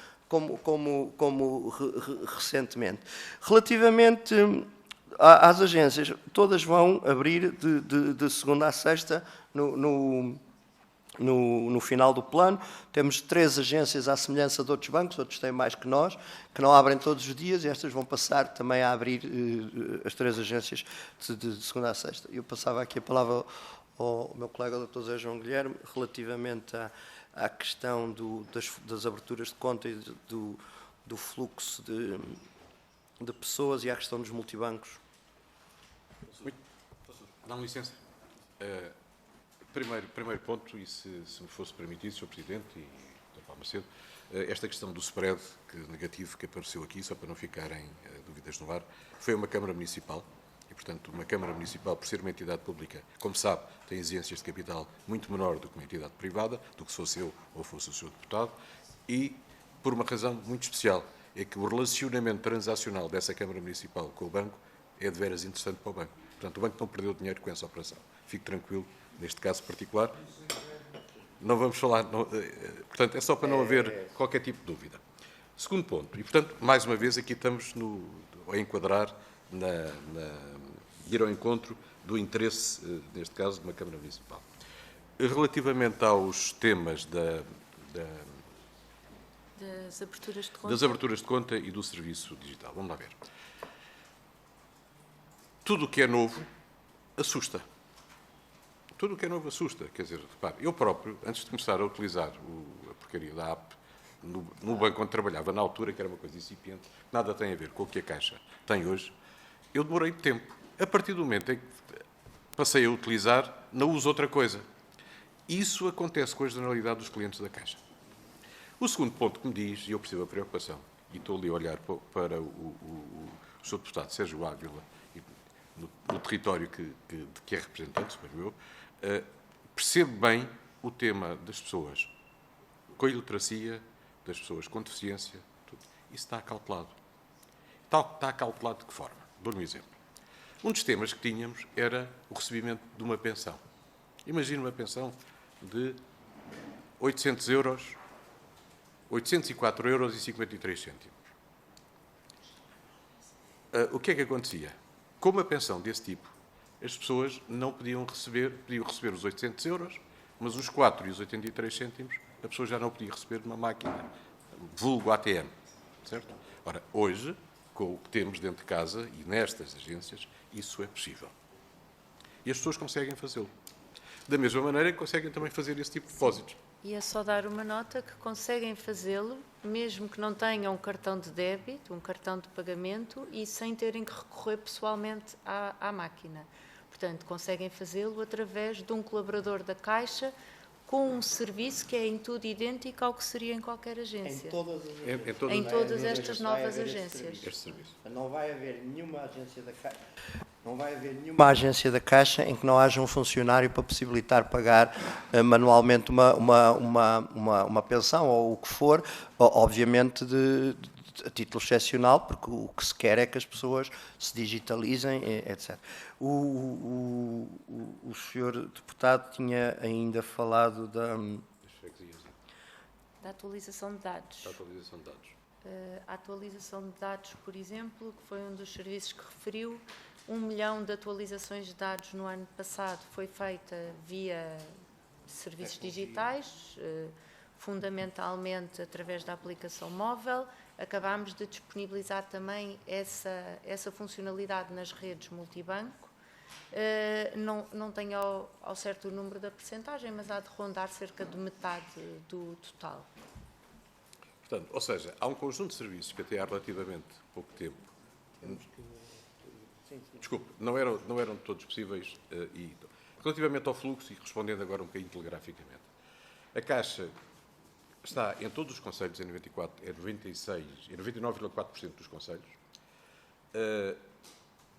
C: recentemente. Relativamente às agências, todas vão abrir de segunda a sexta no final do plano. Temos 3 agências à semelhança de outros bancos, outros têm mais que nós, que não abrem todos os dias, e estas vão passar também a abrir as 3 agências de segunda a sexta. Eu passava aqui a palavra ao meu colega Dr. José João Guilherme, relativamente à questão das aberturas de conta e do fluxo de pessoas e à questão dos multibancos.
J: Dá-me licença. Primeiro ponto, e se me fosse permitido, Sr. Presidente e Dr. Paulo Macedo, esta questão do spread negativo que apareceu aqui, só para não ficarem dúvidas no ar, foi uma Câmara Municipal E, portanto, uma Câmara Municipal, por ser uma entidade pública, como sabe, tem exigências de capital muito menor do que uma entidade privada, do que se fosse eu ou fosse o seu deputado, e por uma razão muito especial, é que o relacionamento transacional dessa Câmara Municipal com o banco é de veras interessante para o banco. Portanto, o banco não perdeu dinheiro com essa operação. Fique tranquilo, neste caso particular. Não vamos falar... portanto, é só para não haver qualquer tipo de dúvida. Segundo ponto, e, portanto, mais uma vez, aqui estamos a enquadrar, ir ao encontro do interesse, neste caso, de uma Câmara Municipal. Relativamente aos temas
K: das aberturas de conta.
J: Das aberturas de conta e do serviço digital. Vamos lá ver. Tudo o que é novo assusta. Tudo o que é novo assusta. Quer dizer, repare, eu próprio, antes de começar a utilizar a porcaria da app, no banco onde trabalhava, na altura, que era uma coisa incipiente, nada tem a ver com o que a Caixa tem hoje, eu demorei tempo. A partir do momento em que passei a utilizar, não uso outra coisa. Isso acontece com a generalidade dos clientes da Caixa. O segundo ponto que me diz, e eu percebo a preocupação, e estou ali a olhar para o Sr. Deputado Sérgio Ávila, no território de que é representante, suponho eu, percebo bem o tema das pessoas com iliteracia, das pessoas com deficiência, tudo. Isso está acautelado. Está acautelado de que forma? Dou-lhe um exemplo. Um dos temas que tínhamos era o recebimento de uma pensão. Imagine uma pensão de 800 euros, 804,53 €. O que é que acontecia? Com uma pensão desse tipo, as pessoas não podiam receber os 800 euros, mas os 4 e os 83 cêntimos, a pessoa já não podia receber numa máquina, vulgo ATM, certo? Ora, hoje, com o que temos dentro de casa e nestas agências, isso é possível. E as pessoas conseguem fazê-lo. Da mesma maneira que conseguem também fazer esse tipo de depósitos.
K: E é só dar uma nota que conseguem fazê-lo, mesmo que não tenham um cartão de débito, um cartão de pagamento, e sem terem que recorrer pessoalmente à máquina. Portanto, conseguem fazê-lo através de um colaborador da Caixa, com um serviço que é em tudo idêntico ao que seria em qualquer agência. Em todas estas novas agências.
J: Este serviço.
C: Não vai haver nenhuma agência da Caixa. Não vai haver nenhuma agência da Caixa em que não haja um funcionário para possibilitar pagar manualmente uma pensão ou o que for, obviamente a título excepcional, porque o que se quer é que as pessoas se digitalizem, etc. O senhor deputado tinha ainda falado da
K: atualização de dados. A atualização de dados, por exemplo, que foi um dos serviços que referiu, 1 milhão de atualizações de dados no ano passado foi feita via serviços digitais, fundamentalmente através da aplicação móvel. Acabámos de disponibilizar também essa funcionalidade nas redes multibanco. Não tenho ao certo o número da percentagem, mas há de rondar cerca de metade do total.
J: Portanto, ou seja, há um conjunto de serviços que até há relativamente pouco tempo, desculpe, não eram todos possíveis. Relativamente ao fluxo, e respondendo agora um bocadinho telegraficamente, a Caixa está em todos os concelhos, em 99,4% dos concelhos.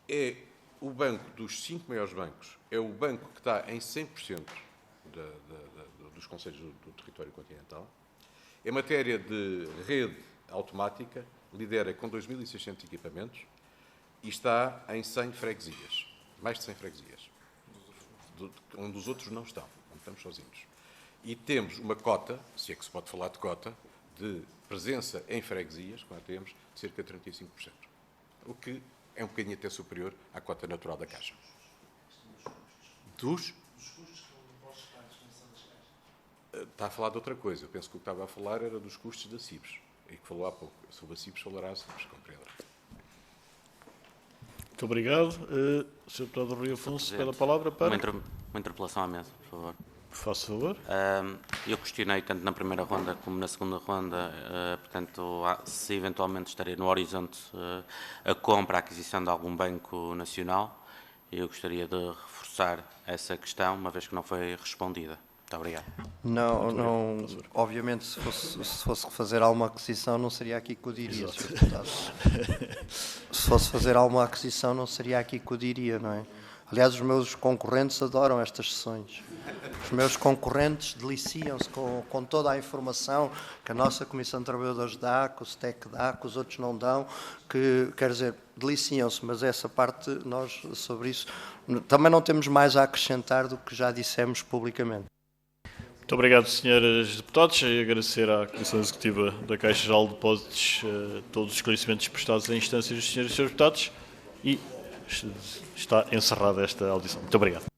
J: É o banco dos 5 maiores bancos, é o banco que está em 100% dos concelhos do território continental. Em matéria de rede automática, lidera com 2.600 equipamentos e está em 100 freguesias, mais de 100 freguesias, onde os outros não estão, onde estamos sozinhos. E temos uma cota, se é que se pode falar de cota, de presença em freguesias, quando temos, de cerca de 35%. O que é um bocadinho até superior à cota natural da Caixa. Dos custos que não posso pagar na extensão das Caixas. Está a falar de outra coisa. Eu penso que o que estava a falar era dos custos da CIBS. E que falou há pouco. Sobre a CIBS falará a CIBS, compreenderá.
A: Muito obrigado. Sr. Deputado Rui Afonso, pede a palavra para...
F: Uma interpelação à mesa, por favor.
A: Faça favor.
F: Eu questionei tanto na primeira ronda como na segunda ronda, portanto, se eventualmente estaria no horizonte a compra, a aquisição de algum banco nacional. Eu gostaria de reforçar essa questão, uma vez que não foi respondida. Muito obrigado.
C: Não, obviamente, se fosse fazer alguma aquisição, não seria aqui que o diria, Sr. Deputado. Se fosse fazer alguma aquisição, não seria aqui que o diria, não é? Aliás, os meus concorrentes adoram estas sessões. Os meus concorrentes deliciam-se com toda a informação que a nossa Comissão de Trabalhadores dá, que o STEC dá, que os outros não dão, que, quer dizer, deliciam-se, mas essa parte, nós, sobre isso, também não temos mais a acrescentar do que já dissemos publicamente.
A: Muito obrigado, senhores deputados, e agradecer à Comissão Executiva da Caixa Geral de Depósitos todos os esclarecimentos prestados em instância dos senhores e senhores deputados, e está encerrada esta audição. Muito obrigado.